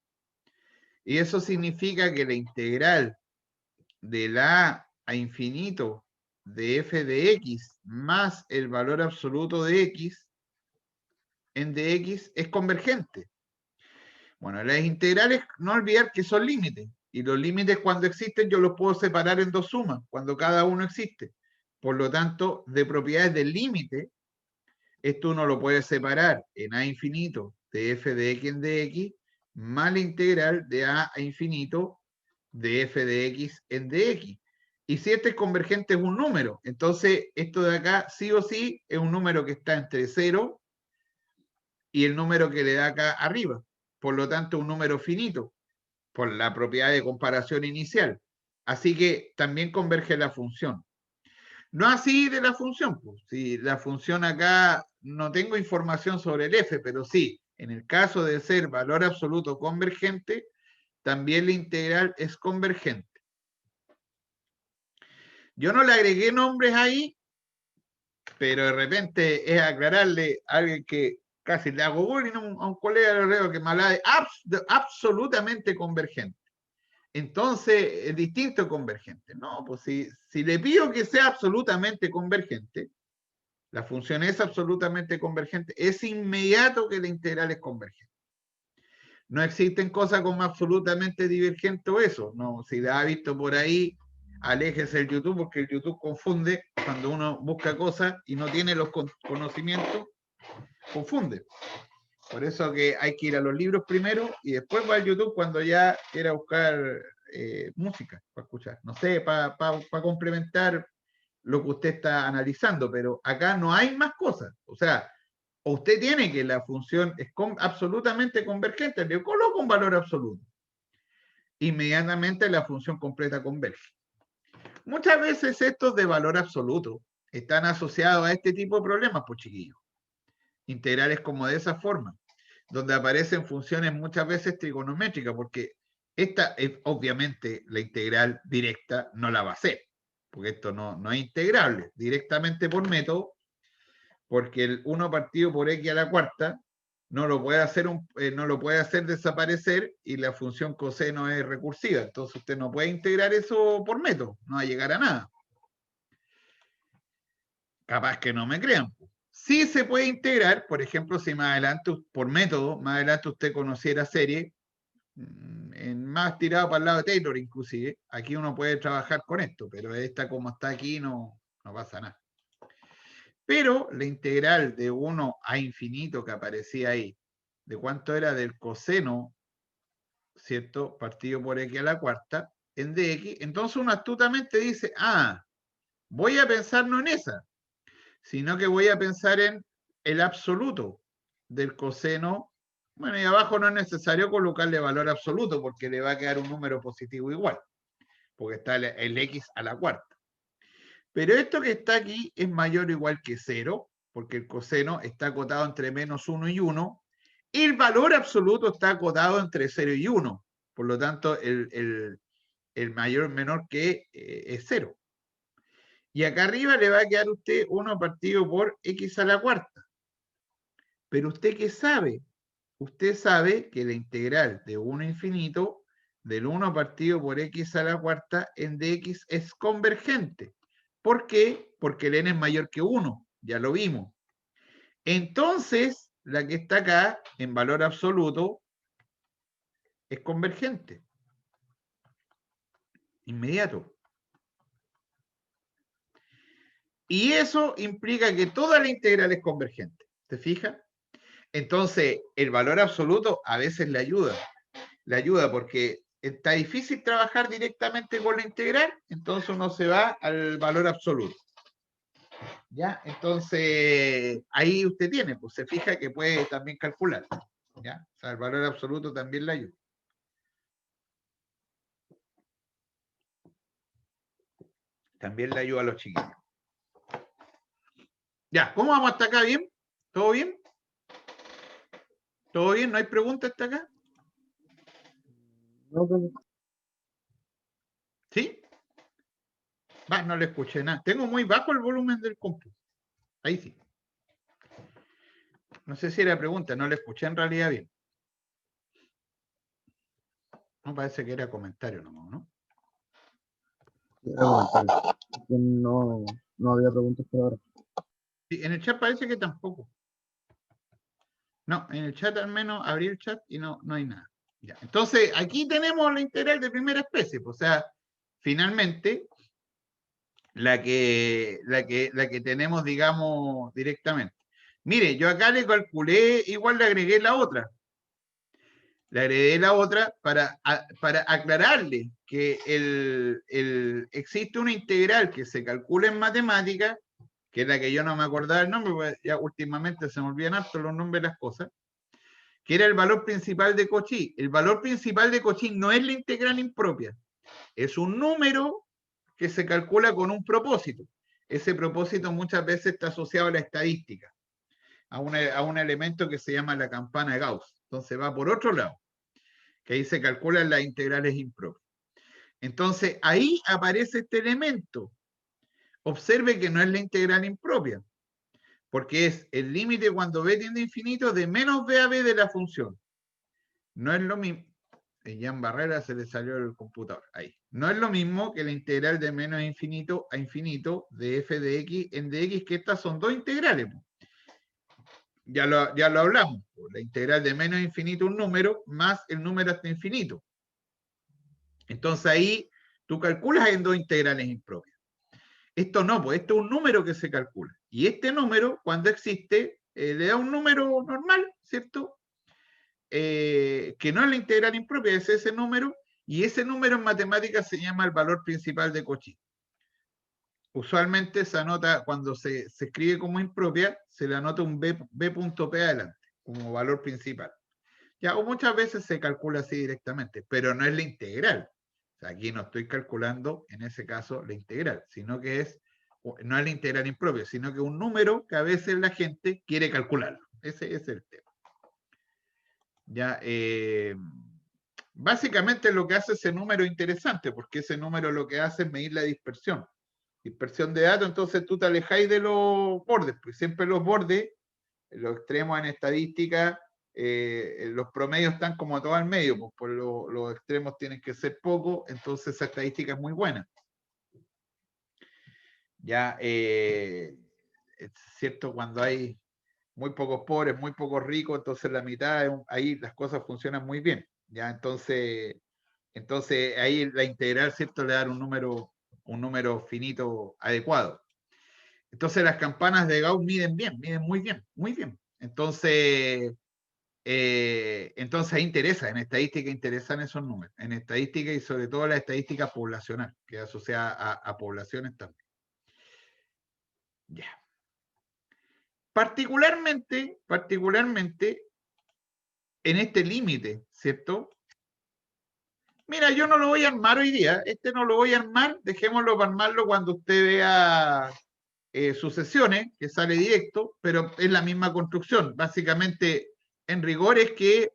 Y eso significa que la integral de la a infinito de f de x más el valor absoluto de x en dx es convergente. Bueno, las integrales, no olvidar que son límites. Y los límites cuando existen yo los puedo separar en dos sumas, cuando cada uno existe. Por lo tanto, de propiedades del límite, esto uno lo puede separar en a infinito de f de x en dx, más la integral de a infinito de f de x en dx. Y si este es convergente es un número, entonces esto de acá sí o sí es un número que está entre 0 y el número que le da acá arriba. Por lo tanto, un número finito, por la propiedad de comparación inicial. Así que también converge la función. No así de la función, pues. Si la función acá no tengo información sobre el f, pero sí, en el caso de ser valor absoluto convergente, también la integral es convergente. Yo no le agregué nombres ahí, pero de repente es aclararle a alguien que casi le hago bullying a un colega de Leo que me habla de absolutamente convergente. Entonces, es distinto convergente. No, pues si le pido que sea absolutamente convergente, la función es absolutamente convergente, es inmediato que la integral es convergente. No existen cosas como absolutamente divergente o eso. No, si la ha visto por ahí, aléjese del YouTube, porque el YouTube confunde cuando uno busca cosas y no tiene los conocimientos, confunde. Por eso que hay que ir a los libros primero y después va al YouTube cuando ya quiera buscar música para escuchar. No sé, para complementar lo que usted está analizando, pero acá no hay más cosas. O sea, usted tiene que la función es absolutamente convergente, le coloco un valor absoluto. Inmediatamente la función completa converge. Muchas veces estos de valor absoluto están asociados a este tipo de problemas, pues chiquillos. Integrales como de esa forma, donde aparecen funciones muchas veces trigonométricas, porque esta es obviamente la integral directa no la va a hacer, porque esto no es integrable directamente por método, porque el 1 partido por x a la cuarta no lo puede hacer, no lo puede hacer desaparecer y la función coseno es recursiva. Entonces usted no puede integrar eso por método, no va a llegar a nada. Capaz que no me crean. Sí se puede integrar, por ejemplo, si más adelante, por método, más adelante usted conociera serie, más tirado para el lado de Taylor inclusive, aquí uno puede trabajar con esto, pero esta como está aquí no pasa nada. Pero la integral de 1 a infinito que aparecía ahí, ¿de cuánto era? Del coseno, ¿cierto? Partido por x a la cuarta, en dx, entonces uno astutamente dice, voy a pensar no en esa, sino que voy a pensar en el absoluto del coseno. Bueno, y abajo no es necesario colocarle valor absoluto porque le va a quedar un número positivo igual, porque está el x a la cuarta. Pero esto que está aquí es mayor o igual que 0, porque el coseno está acotado entre menos 1 y 1. El valor absoluto está acotado entre 0 y 1. Por lo tanto, el mayor menor que es 0. Y acá arriba le va a quedar a usted 1 partido por x a la cuarta. Pero usted ¿qué sabe? Usted sabe que la integral de 1 a infinito del 1 partido por x a la cuarta en dx es convergente. ¿Por qué? Porque el n es mayor que 1, ya lo vimos. Entonces, la que está acá, en valor absoluto, es convergente. Inmediato. Y eso implica que toda la integral es convergente. ¿Te fijas? Entonces, el valor absoluto a veces le ayuda. Le ayuda porque está difícil trabajar directamente con la integral, entonces uno se va al valor absoluto. ¿Ya? Entonces, ahí usted tiene, pues se fija que puede también calcular. ¿Ya? O sea, el valor absoluto también le ayuda. También le ayuda a los chiquillos. Ya, ¿cómo vamos hasta acá? ¿Bien? ¿Todo bien? ¿Todo bien? ¿No hay preguntas hasta acá? No, ¿Sí? Va, no le escuché nada. Tengo muy bajo el volumen del computador. Ahí sí. No sé si era pregunta, no le escuché en realidad bien. No, parece que era comentario nomás, ¿no? no había preguntas por ahora. Sí, en el chat parece que tampoco. No, en el chat al menos abrí el chat y no hay nada. Ya. Entonces, aquí tenemos la integral de primera especie. Pues, o sea, finalmente, la que tenemos, digamos, directamente. Mire, yo acá le calculé, igual le agregué la otra. Le agregué la otra para aclararle que existe una integral que se calcula en matemática, que es la que yo no me acordaba el nombre, porque ya últimamente se me olvidan harto los nombres de las cosas, que era el valor principal de Cauchy. El valor principal de Cauchy no es la integral impropia, es un número que se calcula con un propósito. Ese propósito muchas veces está asociado a la estadística, a un elemento que se llama la campana de Gauss. Entonces va por otro lado, que ahí se calculan las integrales impropias. Entonces ahí aparece este elemento. Observe que no es la integral impropia, porque es el límite cuando b tiende a infinito de menos b a b de la función. No es lo mismo. Jan Barrera se le salió el computador. Ahí. No es lo mismo que la integral de menos infinito a infinito de f de x en dx, que estas son dos integrales. Ya lo hablamos. La integral de menos infinito un número más el número hasta infinito. Entonces ahí tú calculas en dos integrales impropias. Esto no, pues esto es un número que se calcula. Y este número, cuando existe, le da un número normal, ¿cierto? Que no es la integral impropia, es ese número, y ese número en matemáticas se llama el valor principal de Cauchy. Usualmente se anota, cuando se escribe como impropia, se le anota un b.p adelante, como valor principal. Ya, o muchas veces se calcula así directamente, pero no es la integral. O sea, aquí no estoy calculando, en ese caso, la integral, sino que no es la integral impropia, sino que es un número que a veces la gente quiere calcularlo. Ese es el tema. Ya, básicamente lo que hace ese número interesante, porque ese número lo que hace es medir la dispersión. Dispersión de datos, entonces tú te alejáis de los bordes, pues siempre los bordes, los extremos en estadística, los promedios están como todo al medio, pues por los extremos tienen que ser poco, entonces esa estadística es muy buena. Ya, es cierto, cuando hay muy pocos pobres, muy pocos ricos, entonces la mitad, ahí las cosas funcionan muy bien, ¿ya? Entonces ahí la integral, ¿cierto? Le da un número finito adecuado. Entonces las campanas de Gauss miden muy bien, muy bien. Entonces ahí interesa, en estadística interesan esos números, en estadística y sobre todo la estadística poblacional, que es asociada a poblaciones también. Ya. Particularmente, en este límite, ¿cierto? Mira, yo no lo voy a armar hoy día, no lo voy a armar, dejémoslo para armarlo cuando usted vea sucesiones, que sale directo, pero es la misma construcción. Básicamente, en rigor es que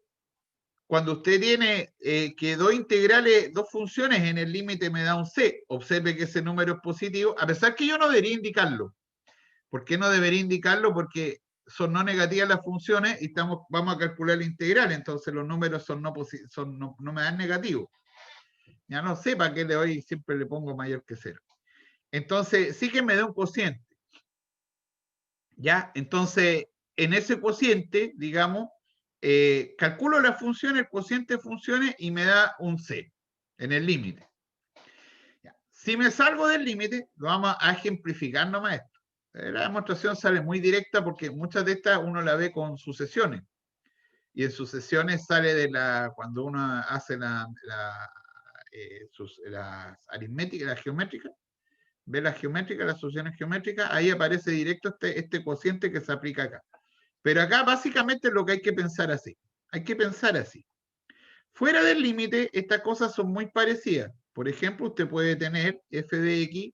cuando usted tiene que dos integrales, dos funciones en el límite me da un C, observe que ese número es positivo, a pesar que yo no debería indicarlo. ¿Por qué no debería indicarlo? Porque son no negativas las funciones y vamos a calcular la integral, entonces los números no me dan negativo. Ya no sé para qué le doy, siempre le pongo mayor que 0. Entonces, sí que me da un cociente. ¿Ya? Entonces, en ese cociente, digamos, calculo la función, el cociente de funciones y me da un C en el límite. Si me salgo del límite, lo vamos a ejemplificar nomás esto. La demostración sale muy directa porque muchas de estas uno la ve con sucesiones. Y en sucesiones sale cuando uno hace las aritméticas, las geométricas, ve las geométricas, las soluciones geométricas, ahí aparece directo este cociente que se aplica acá. Pero acá básicamente es lo que hay que pensar así. Hay que pensar así. Fuera del límite, estas cosas son muy parecidas. Por ejemplo, usted puede tener f de x,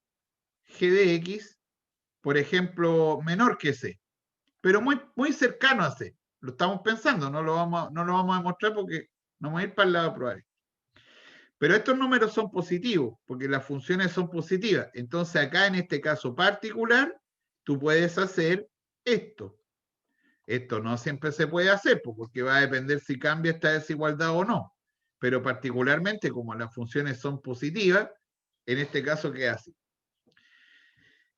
g de x, por ejemplo, menor que c, pero muy, muy cercano a c. Lo estamos pensando, no lo vamos a demostrar porque no vamos a ir para el lado probable. Pero estos números son positivos, porque las funciones son positivas. Entonces acá en este caso particular, tú puedes hacer esto. Esto no siempre se puede hacer, porque va a depender si cambia esta desigualdad o no. Pero particularmente como las funciones son positivas, en este caso queda así.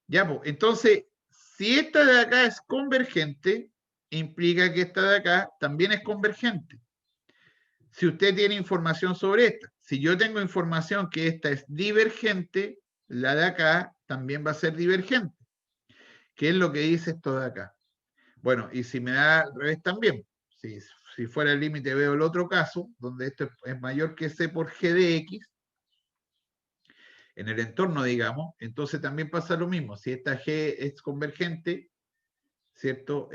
Ya, pues, entonces, si esta de acá es convergente, implica que esta de acá también es convergente. Si usted tiene información sobre esta, si yo tengo información que esta es divergente, la de acá también va a ser divergente. ¿Qué es lo que dice esto de acá? Bueno, y si me da al revés también, si fuera el límite veo el otro caso, donde esto es mayor que C por G de X, en el entorno, digamos, entonces también pasa lo mismo. Si esta G es convergente, ¿cierto?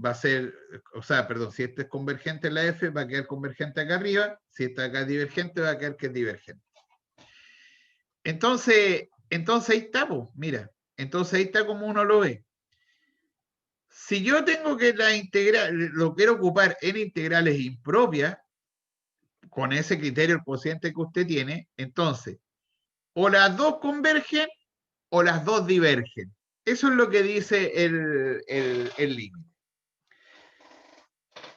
Va a ser, o sea, perdón, si esta es convergente en la F, va a quedar convergente acá arriba. Si esta acá es divergente, va a quedar que es divergente. Entonces ahí está, pues, mira. Entonces ahí está como uno lo ve. Si yo tengo que la integral, lo quiero ocupar en integrales impropias, con ese criterio, el cociente que usted tiene, entonces, o las dos convergen o las dos divergen. Eso es lo que dice el límite.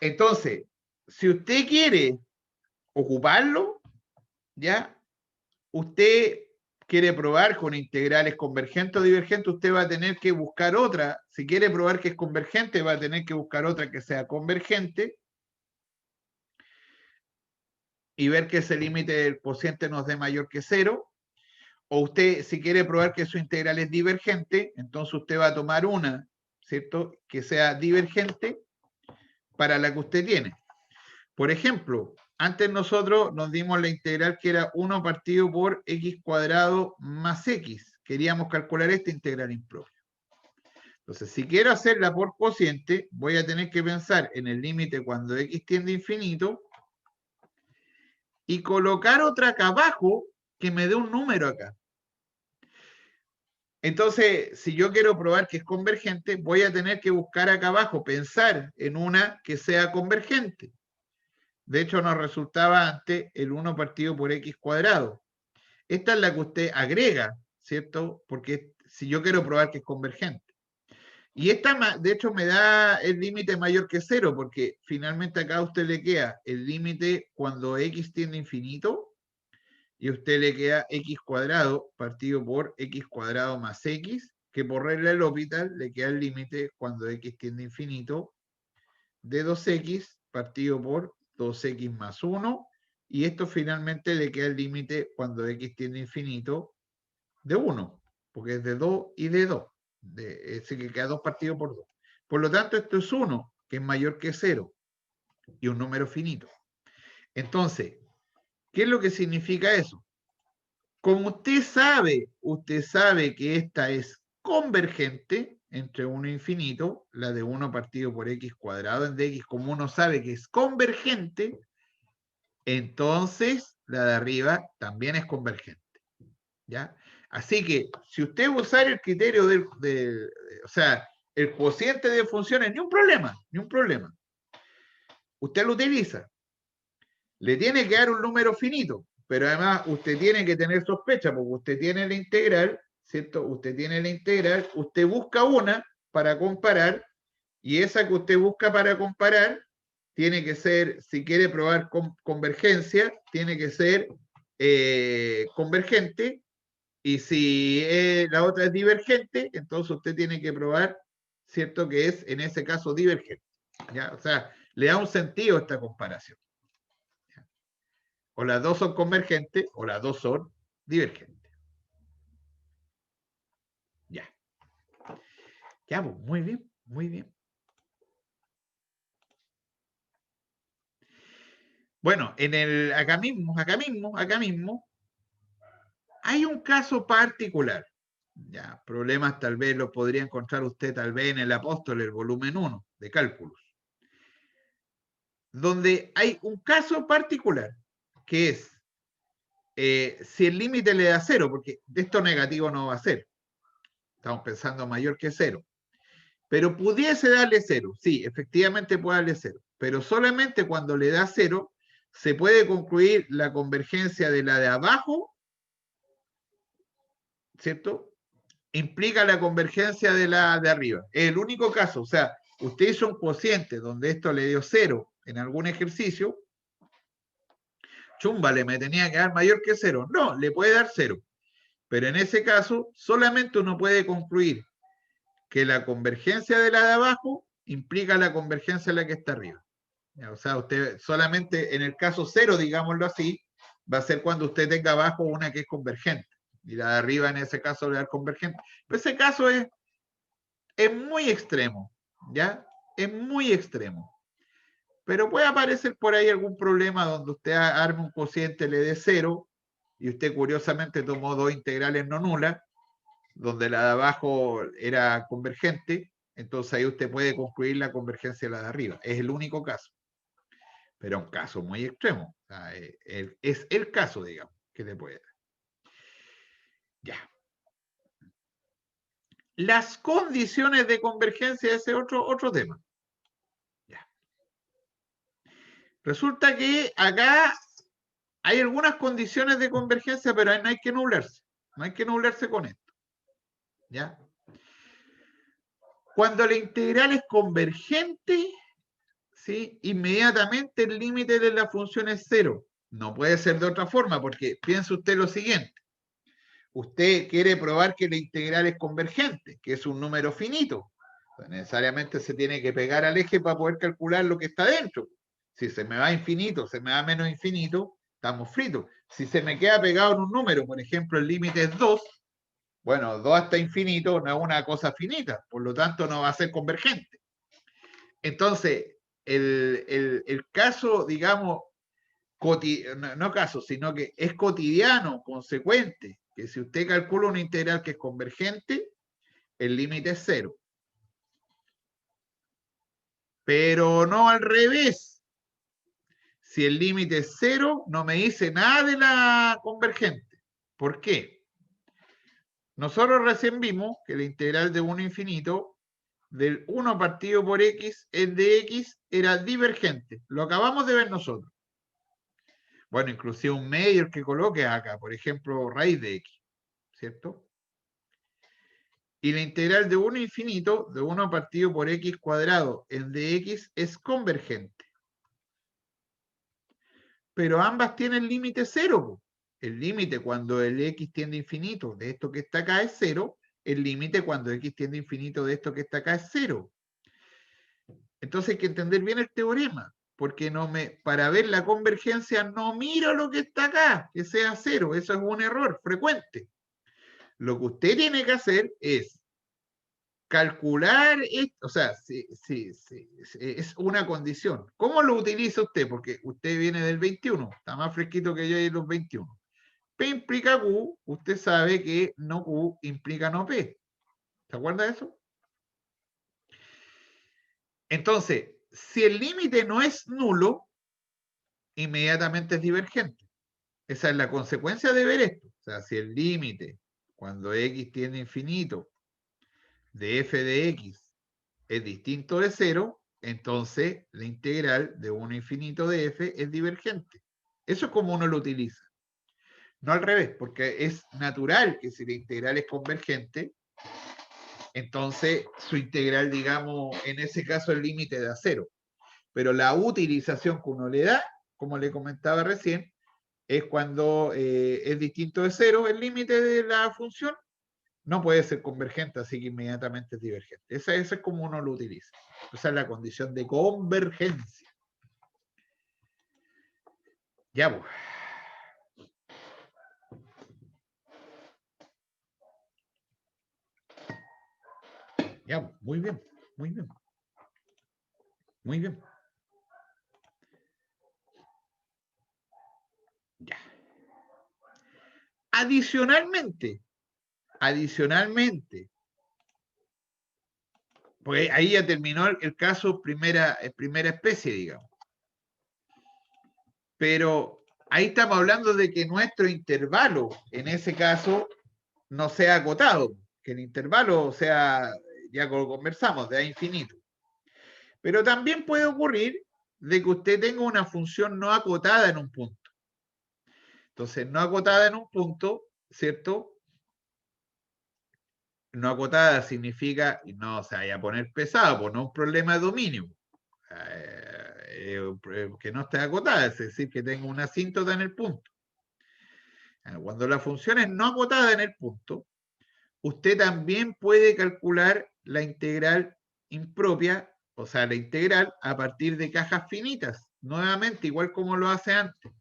Entonces, si usted quiere ocuparlo, ¿ya? Usted quiere probar con integrales convergentes o divergentes, usted va a tener que buscar otra. Si quiere probar que es convergente, va a tener que buscar otra que sea convergente y ver que ese límite del cociente nos dé mayor que 0. O usted, si quiere probar que su integral es divergente, entonces usted va a tomar una, ¿cierto? Que sea divergente para la que usted tiene. Por ejemplo, antes nosotros nos dimos la integral que era 1 partido por x cuadrado más x. Queríamos calcular esta integral impropia. Entonces, si quiero hacerla por cociente, voy a tener que pensar en el límite cuando x tiende a infinito y colocar otra acá abajo que me dé un número acá. Entonces, si yo quiero probar que es convergente, voy a tener que buscar acá abajo, pensar en una que sea convergente. De hecho, nos resultaba antes el 1 partido por x cuadrado. Esta es la que usted agrega, ¿cierto? Porque si yo quiero probar que es convergente. Y esta, de hecho, me da el límite mayor que 0, porque finalmente acá a usted le queda el límite cuando x tiende a infinito, y a usted le queda x cuadrado partido por x cuadrado más x, que por regla del L'Hopital le queda el límite cuando x tiende a infinito de 2x partido por 2x más 1, y esto finalmente le queda el límite cuando x tiende a infinito de 1, porque es de 2 y de 2, es decir, que queda 2 partido por 2. Por lo tanto, esto es 1, que es mayor que 0, y un número finito. Entonces, ¿qué es lo que significa eso? Como usted sabe que esta es convergente entre 1 e infinito, la de 1 partido por x cuadrado en dx, como uno sabe que es convergente, entonces la de arriba también es convergente. ¿Ya? Así que, si usted usar el criterio o sea, el cociente de funciones, ni un problema. Usted lo utiliza. Le tiene que dar un número finito, pero además usted tiene que tener sospecha, porque usted tiene la integral, ¿cierto? Usted tiene la integral, usted busca una para comparar, y esa que usted busca para comparar tiene que ser, si quiere probar convergencia, tiene que ser convergente, y si la otra es divergente, entonces usted tiene que probar, ¿cierto? Que es, en ese caso, divergente. ¿Ya? O sea, le da un sentido a esta comparación. O las dos son convergentes o las dos son divergentes. Ya. Ya, pues, muy bien, muy bien. Bueno, acá mismo, hay un caso particular. Ya, problemas tal vez los podría encontrar usted tal vez en el Apóstol, el volumen 1 de cálculos, donde hay un caso particular que es si el límite le da 0, porque de esto negativo no va a ser. Estamos pensando mayor que 0. Pero pudiese darle 0. Sí, efectivamente puede darle 0. Pero solamente cuando le da 0 se puede concluir la convergencia de la de abajo, ¿cierto? Implica la convergencia de la de arriba. Es el único caso. O sea, usted hizo un cociente donde esto le dio 0 en algún ejercicio. Chúmbale, me tenía que dar mayor que 0. No, le puede dar 0. Pero en ese caso, solamente uno puede concluir que la convergencia de la de abajo implica la convergencia de la que está arriba. O sea, usted solamente en el caso 0, digámoslo así, va a ser cuando usted tenga abajo una que es convergente. Y la de arriba en ese caso le da convergente. Pero ese caso es muy extremo, ¿ya? Es muy extremo. Pero puede aparecer por ahí algún problema donde usted arme un cociente, le dé 0, y usted curiosamente tomó dos integrales no nulas, donde la de abajo era convergente, entonces ahí usted puede concluir la convergencia de la de arriba. Es el único caso. Pero un caso muy extremo. O sea, es el caso, digamos, que le puede dar. Ya. Las condiciones de convergencia, ese es otro tema. Ya. Resulta que acá hay algunas condiciones de convergencia, pero no hay que nublarse. No hay que nublarse con esto. ¿Ya? Cuando la integral es convergente, ¿sí? Inmediatamente el límite de la función es 0. No puede ser de otra forma, porque piense usted lo siguiente. Usted quiere probar que la integral es convergente, que es un número finito. Necesariamente se tiene que pegar al eje para poder calcular lo que está dentro. Si se me va a infinito, se me va a menos infinito, estamos fritos. Si se me queda pegado en un número, por ejemplo, el límite es 2, bueno, 2 hasta infinito no es una cosa finita, por lo tanto no va a ser convergente. Entonces, el caso, digamos, no caso, sino que es cotidiano, consecuente, que si usted calcula una integral que es convergente, el límite es 0. Pero no al revés. Si el límite es 0, no me dice nada de la convergente. ¿Por qué? Nosotros recién vimos que la integral de 1 a infinito del 1 partido por x en dx era divergente. Lo acabamos de ver nosotros. Bueno, inclusive un medio que coloque acá, por ejemplo, raíz de x, ¿cierto? Y la integral de 1 a infinito de 1 partido por x cuadrado en dx es convergente. Pero ambas tienen límite 0. El límite cuando el x tiende a infinito de esto que está acá es 0, el límite cuando x tiende a infinito de esto que está acá es 0. Entonces hay que entender bien el teorema, porque para ver la convergencia no miro lo que está acá, que sea 0, eso es un error frecuente. Lo que usted tiene que hacer es calcular, o sea, es una condición. ¿Cómo lo utiliza usted? Porque usted viene del 21, está más fresquito que yo de los 21. P implica Q, usted sabe que no Q implica no P. ¿Se acuerda de eso? Entonces, si el límite no es nulo, inmediatamente es divergente. Esa es la consecuencia de ver esto. O sea, si el límite, cuando x tiende a infinito, de f de x es distinto de 0, entonces la integral de 1 a infinito de f es divergente. Eso es como uno lo utiliza. No al revés, porque es natural que si la integral es convergente, entonces su integral, digamos, en ese caso el límite da 0. Pero la utilización que uno le da, como le comentaba recién, es cuando es distinto de 0 el límite de la función, no puede ser convergente, así que inmediatamente es divergente. Esa es como uno lo utiliza. Esa es la condición de convergencia. Ya, pues. Ya, pues. Muy bien, muy bien. Muy bien. Ya. Adicionalmente, pues ahí ya terminó el caso primera especie, digamos. Pero ahí estamos hablando de que nuestro intervalo, en ese caso, no sea acotado, que el intervalo sea, ya lo conversamos, de A infinito. Pero también puede ocurrir de que usted tenga una función no acotada en un punto. Entonces, no acotada en un punto, ¿cierto? No acotada significa, no se vaya a poner pesado, pues no es un problema de dominio. Que no esté acotada, es decir, que tenga una asíntota en el punto. Cuando la función es no acotada en el punto, usted también puede calcular la integral impropia, o sea, la integral a partir de cajas finitas, nuevamente, igual como lo hace antes.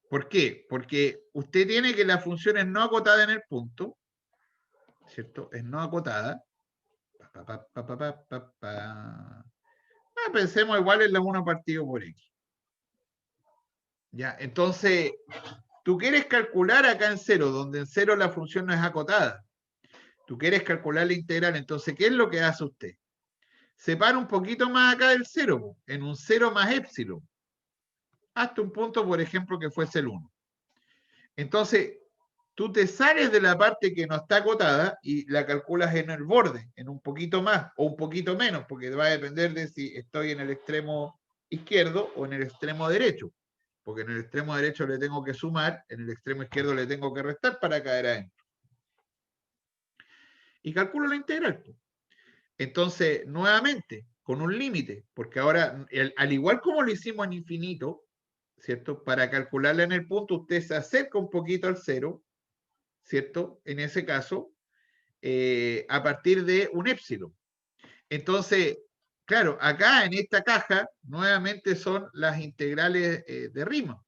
¿Por qué? Porque usted tiene que la función es no acotada en el punto, ¿cierto? Es no acotada. Pensemos igual en la 1 partido por x. Ya, entonces, tú quieres calcular acá en 0, donde en 0 la función no es acotada. Tú quieres calcular la integral, entonces, ¿qué es lo que hace usted? Separa un poquito más acá del 0, en un 0 más épsilon. Hasta un punto, por ejemplo, que fuese el 1. Entonces, tú te sales de la parte que no está acotada y la calculas en el borde, en un poquito más o un poquito menos, porque va a depender de si estoy en el extremo izquierdo o en el extremo derecho. Porque en el extremo derecho le tengo que sumar, en el extremo izquierdo le tengo que restar para caer adentro. Y calculo la integral. Entonces, nuevamente, con un límite, porque ahora, al igual como lo hicimos en infinito, ¿cierto? Para calcularla en el punto, usted se acerca un poquito al 0, ¿cierto? En ese caso, a partir de un épsilon. Entonces, claro, acá en esta caja, nuevamente son las integrales de Riemann.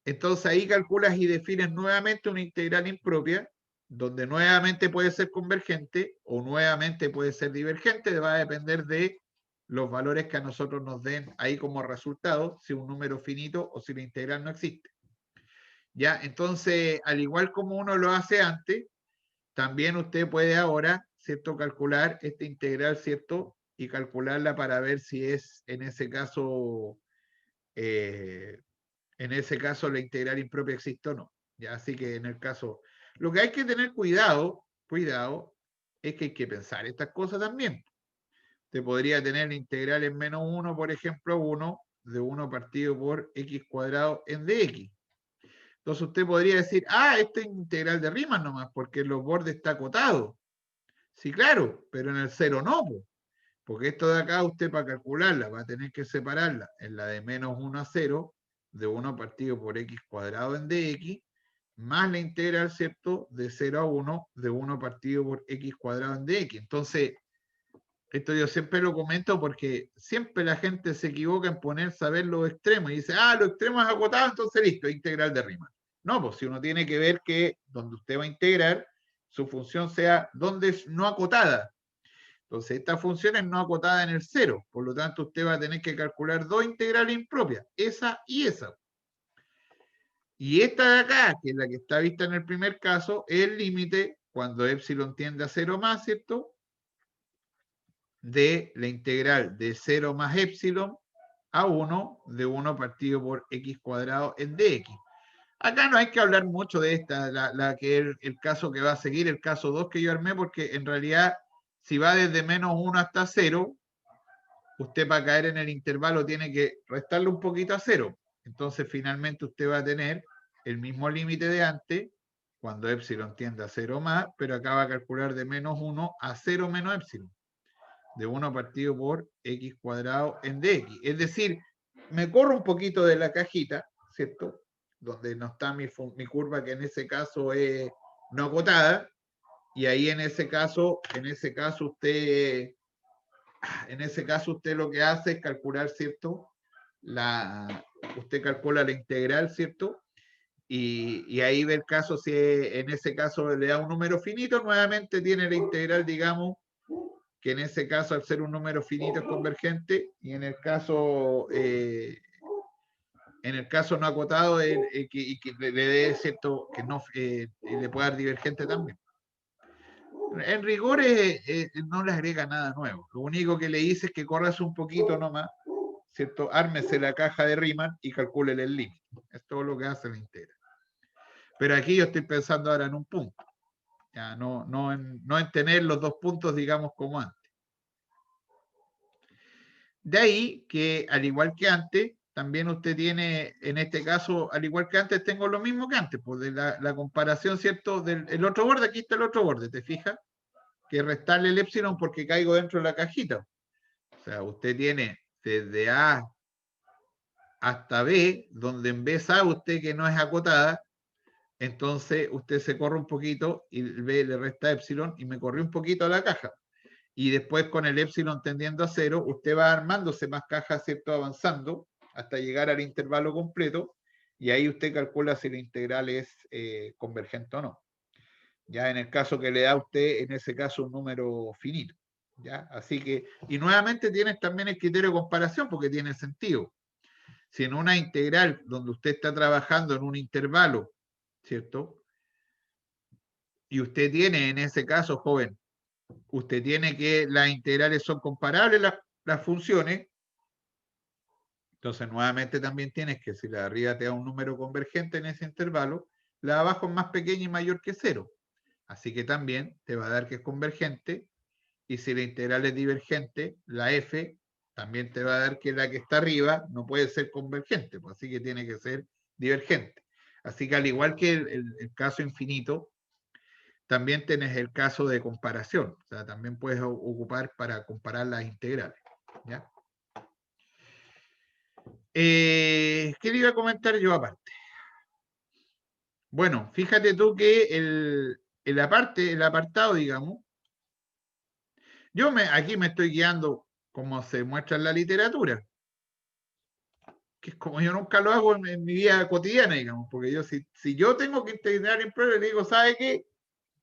Entonces ahí calculas y defines nuevamente una integral impropia, donde nuevamente puede ser convergente o nuevamente puede ser divergente, va a depender de los valores que a nosotros nos den ahí como resultado, si un número finito o si la integral no existe. Ya, entonces, al igual como uno lo hace antes, también usted puede ahora, ¿cierto?, calcular esta integral, ¿cierto? Y calcularla para ver si es en ese caso la integral impropia existe o no. ¿Ya? Así que en el caso, lo que hay que tener cuidado, es que hay que pensar estas cosas también. Usted podría tener la integral en menos 1, por ejemplo, 1 de 1 partido por x cuadrado en dx. Entonces usted podría decir, esta es integral de Riemann nomás, porque en los bordes está acotado. Sí, claro, pero en el 0 no, porque esto de acá usted para calcularla va a tener que separarla en la de menos 1 a 0, de 1 partido por x cuadrado en dx, más la integral, ¿cierto?, de 0 a 1 de 1 partido por x cuadrado en dx. Entonces, esto yo siempre lo comento porque siempre la gente se equivoca en ponerse a ver los extremos y dice, los extremos acotados, entonces listo, integral de Riemann. No, pues si uno tiene que ver que donde usted va a integrar, su función sea donde es no acotada. Entonces, esta función es no acotada en el 0, por lo tanto, usted va a tener que calcular dos integrales impropias, esa y esa. Y esta de acá, que es la que está vista en el primer caso, es el límite cuando epsilon tiende a 0 más, ¿cierto?, de la integral de 0 más epsilon a 1 de 1 partido por x cuadrado en dx. Acá no hay que hablar mucho de esta, la que es el caso que va a seguir, el caso 2 que yo armé, porque en realidad si va desde menos 1 hasta 0, usted para caer en el intervalo tiene que restarle un poquito a 0. Entonces finalmente usted va a tener el mismo límite de antes, cuando epsilon tiende a 0 más, pero acá va a calcular de menos 1 a 0 menos epsilon, de 1 partido por x cuadrado en dx. Es decir, me corro un poquito de la cajita, ¿cierto?, donde no está mi curva, que en ese caso es no acotada, y ahí en ese caso usted lo que hace es calcular, ¿cierto?, usted calcula la integral, ¿cierto?, y ahí ve el caso, si en ese caso le da un número finito, nuevamente tiene la integral, digamos, que en ese caso al ser un número finito es convergente, y en el caso no acotado y que le dé cierto, que no le pueda dar divergente también. En rigor no le agrega nada nuevo. Lo único que le dice es que corras un poquito nomás, ¿cierto? Ármese la caja de Riemann y calcúlele el límite. Es todo lo que hace la integral. Pero aquí yo estoy pensando ahora en un punto. Ya, no en tener los dos puntos, digamos, como antes. De ahí que, al igual que antes, también usted tiene, en este caso, al igual que antes, tengo lo mismo que antes, pues de la comparación, ¿cierto? Del otro borde, aquí está el otro borde, ¿te fijas? Que restarle el epsilon porque caigo dentro de la cajita. O sea, usted tiene desde A hasta B, donde en vez A usted que no es acotada, entonces usted se corre un poquito y B le resta epsilon y me corrió un poquito a la caja. Y después con el epsilon tendiendo a 0, usted va armándose más cajas, ¿cierto?, avanzando hasta llegar al intervalo completo, y ahí usted calcula si la integral es convergente o no. Ya en el caso que le da a usted, en ese caso, un número finito. ¿Ya? Así que, y nuevamente tienes también el criterio de comparación, porque tiene sentido. Si en una integral donde usted está trabajando en un intervalo, ¿cierto?, y usted tiene, en ese caso, joven, usted tiene que las integrales son comparables las funciones, entonces nuevamente también tienes que, si la de arriba te da un número convergente en ese intervalo, la de abajo es más pequeña y mayor que 0. Así que también te va a dar que es convergente, y si la integral es divergente, la f también te va a dar que la que está arriba no puede ser convergente, pues así que tiene que ser divergente. Así que al igual que el caso infinito, también tienes el caso de comparación, o sea, también puedes ocupar para comparar las integrales. ¿Ya? ¿Qué le iba a comentar yo aparte? Bueno, fíjate tú que el apartado, digamos, aquí me estoy guiando como se muestra en la literatura, que es como yo nunca lo hago en mi vida cotidiana, digamos, porque yo si yo tengo que integrar en prueba, le digo, ¿sabe qué?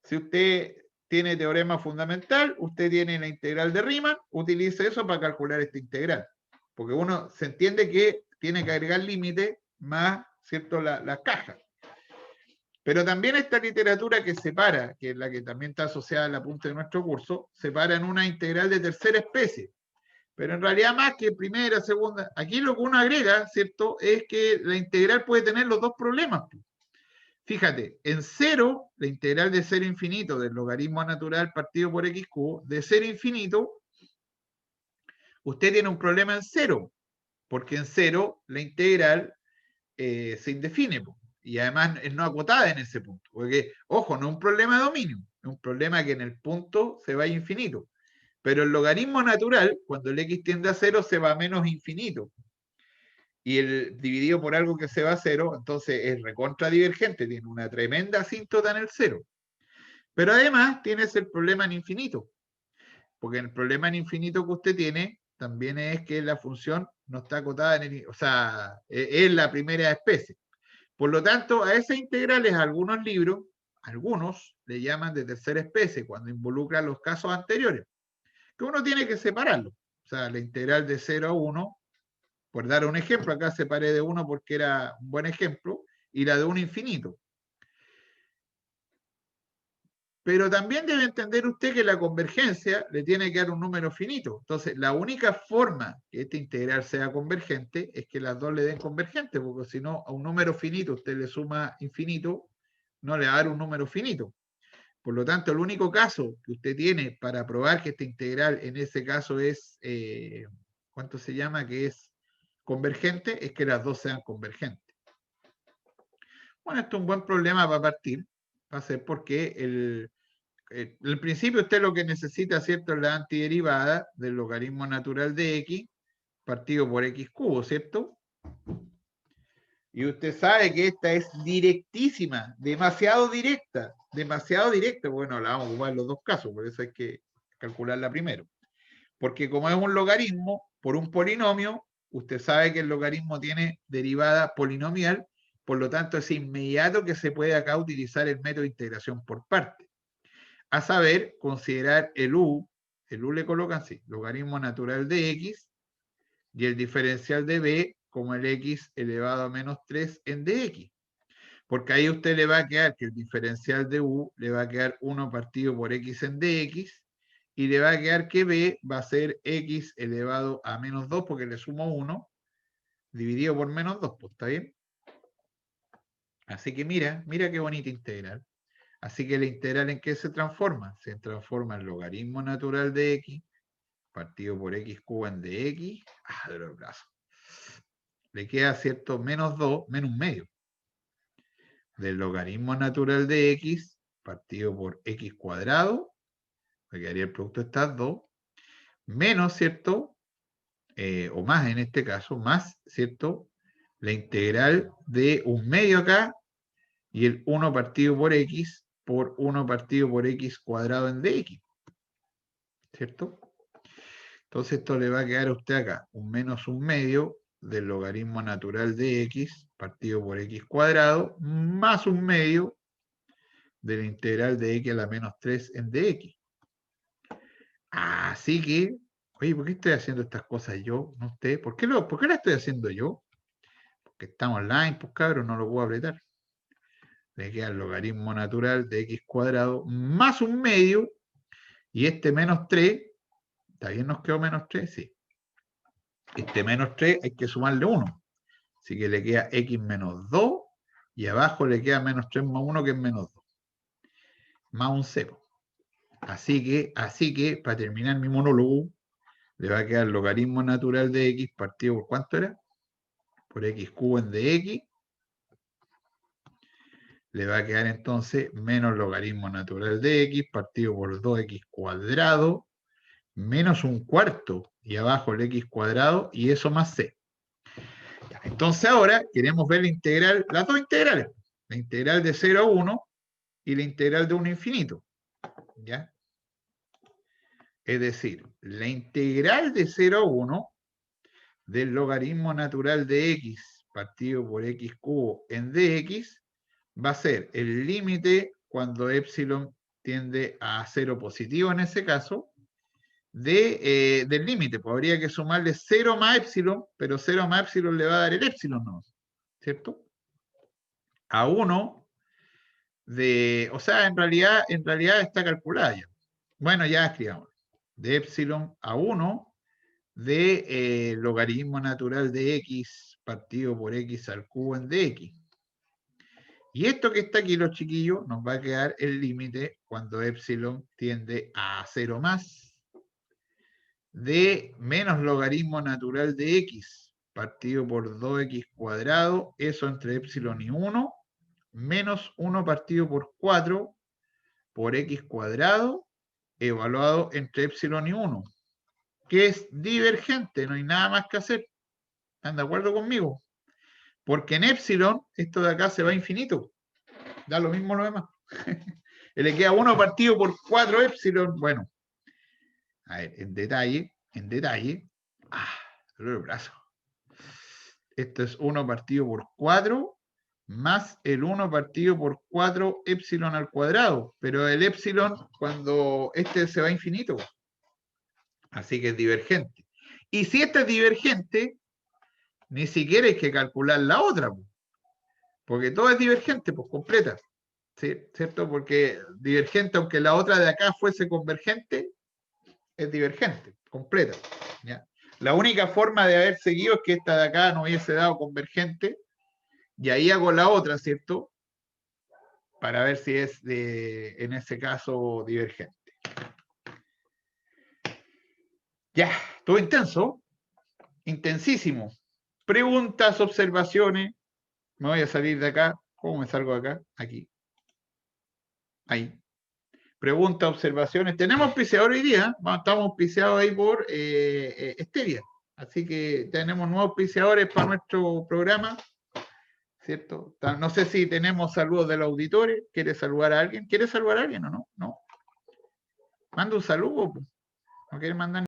Si usted tiene teorema fundamental, usted tiene la integral de Riemann, utilice eso para calcular esta integral. Porque uno se entiende que tiene que agregar límite más, ¿cierto?, las cajas. Pero también esta literatura que separa, que es la que también está asociada al apunte de nuestro curso, separa en una integral de tercera especie. Pero en realidad más que primera, segunda, aquí lo que uno agrega, ¿cierto?, es que la integral puede tener los dos problemas. Fíjate, en 0, la integral de 0 infinito del logaritmo natural partido por x cubo, de 0 infinito, usted tiene un problema en 0, porque en 0 la integral se indefine, y además es no acotada en ese punto, porque, ojo, no es un problema de dominio, es un problema que en el punto se va a infinito, pero el logaritmo natural, cuando el x tiende a 0, se va a menos infinito. y el dividido por algo que se va a cero, entonces es recontra divergente, tiene una tremenda asíntota en el cero. Pero además tienes el problema en infinito, porque el problema en infinito que usted tiene también es que la función no está acotada en el, o sea, es la primera especie. Por lo tanto, a esas integrales, algunos libros, algunos le llaman de tercera especie, cuando involucran los casos anteriores, que uno tiene que separarlo. O sea, la integral de 0 a 1, por dar un ejemplo, acá separé de 1 porque era un buen ejemplo, y la de 1 infinito. Pero también debe entender usted que la convergencia le tiene que dar un número finito. Entonces, la única forma que esta integral sea convergente es que las dos le den convergente, porque si no, a un número finito usted le suma infinito, no le va a dar un número finito. Por lo tanto, el único caso que usted tiene para probar que esta integral en ese caso es, ¿cuánto se llama? Que es convergente, es que las dos sean convergentes. Bueno, esto es un buen problema para partir, va a ser porque el principio usted lo que necesita, ¿cierto? Es la antiderivada del logaritmo natural de x partido por x cubo, ¿cierto? Y usted sabe que esta es directísima, demasiado directa, bueno, la vamos a ocupar en los dos casos, por eso hay que calcularla primero. Porque como es un logaritmo por un polinomio, usted sabe que el logaritmo tiene derivada polinomial, por lo tanto es inmediato que se puede acá utilizar el método de integración por partes. A saber, considerar el u le colocan así, logaritmo natural de x, y el diferencial de b como el x elevado a menos 3 en dx. Porque ahí usted le va a quedar que el diferencial de u le va a quedar 1 partido por x en dx, y le va a quedar que b va a ser x elevado a menos 2, porque le sumo 1, dividido por menos 2, pues, ¿está bien? Así que mira qué bonita integral. Así que la integral, ¿en qué se transforma? Se transforma en logaritmo natural de x partido por x cubo en dx, de los brazos. Le queda, ¿cierto? Menos 2, menos medio, del logaritmo natural de x partido por x cuadrado, me quedaría el producto de estas dos, menos, ¿cierto? O más en este caso, más, ¿cierto? La integral de un medio acá y el 1 partido por 1 partido por x cuadrado en dx, ¿cierto? Entonces esto le va a quedar a usted acá un menos un medio del logaritmo natural de x partido por x cuadrado más un medio de la integral de x a la menos 3 en dx. Así que, oye, ¿por qué estoy haciendo estas cosas yo, no usted? ¿Por qué la estoy haciendo yo? Porque estamos online, pues cabrón, no lo puedo apretar. Le queda el logaritmo natural de x cuadrado más un medio, y este menos 3, ¿está bien? ¿Nos quedó menos 3? Sí. Este menos 3 hay que sumarle 1. Así que le queda x menos 2, y abajo le queda menos 3 más 1, que es menos 2. Más un 0. Así que, para terminar mi monólogo, le va a quedar el logaritmo natural de x partido por ¿cuánto era? Por x cubo en dx. Le va a quedar entonces menos logaritmo natural de x partido por 2x cuadrado menos un cuarto, y abajo el x cuadrado, y eso más c. Entonces ahora queremos ver la integral, las dos integrales, la integral de 0 a 1 y la integral de 1 a infinito. ¿Ya? Es decir, la integral de 0 a 1 del logaritmo natural de x partido por x cubo en dx va a ser el límite cuando epsilon tiende a 0 positivo en ese caso, del límite. Pues habría que sumarle 0 más epsilon, pero 0 más epsilon le va a dar el epsilon, ¿no? ¿Cierto? A 1 de, o sea, en realidad está calculada ya. Bueno, ya escribamos. De epsilon a 1 de logaritmo natural de x partido por x al cubo en dx. Y esto que está aquí, los chiquillos, nos va a quedar el límite cuando epsilon tiende a 0 más de menos logaritmo natural de x partido por 2x cuadrado, eso entre epsilon y 1, menos 1 partido por 4 por x cuadrado, evaluado entre epsilon y 1, que es divergente, no hay nada más que hacer. ¿Están de acuerdo conmigo? Porque en epsilon, esto de acá se va a infinito. Da lo mismo lo demás. Le queda 1 partido por 4 epsilon. Bueno, a ver, en detalle. Dolor de brazo. Esto es 1 partido por 4 más el 1 partido por 4 epsilon al cuadrado. Pero el epsilon, cuando este se va a infinito. Así que es divergente. Y si esta es divergente, ni siquiera hay que calcular la otra. Porque todo es divergente, pues completa. ¿Sí? ¿Cierto? Porque divergente, aunque la otra de acá fuese convergente, es divergente, completa. ¿Ya? La única forma de haber seguido es que esta de acá no hubiese dado convergente, y ahí hago la otra, ¿cierto? Para ver si es en ese caso divergente. Ya, todo intenso, intensísimo. Preguntas, observaciones. Me voy a salir de acá. ¿Cómo me salgo de acá? Aquí. Ahí. Preguntas, observaciones. Tenemos auspiciador hoy día. Estamos auspiciados ahí por Stevia. Así que tenemos nuevos auspiciadores para nuestro programa. ¿Cierto? No sé si tenemos saludos de los auditores. ¿Quiere saludar a alguien? ¿Quiere saludar a alguien o no? No. Manda un saludo. ¿No quiere mandar?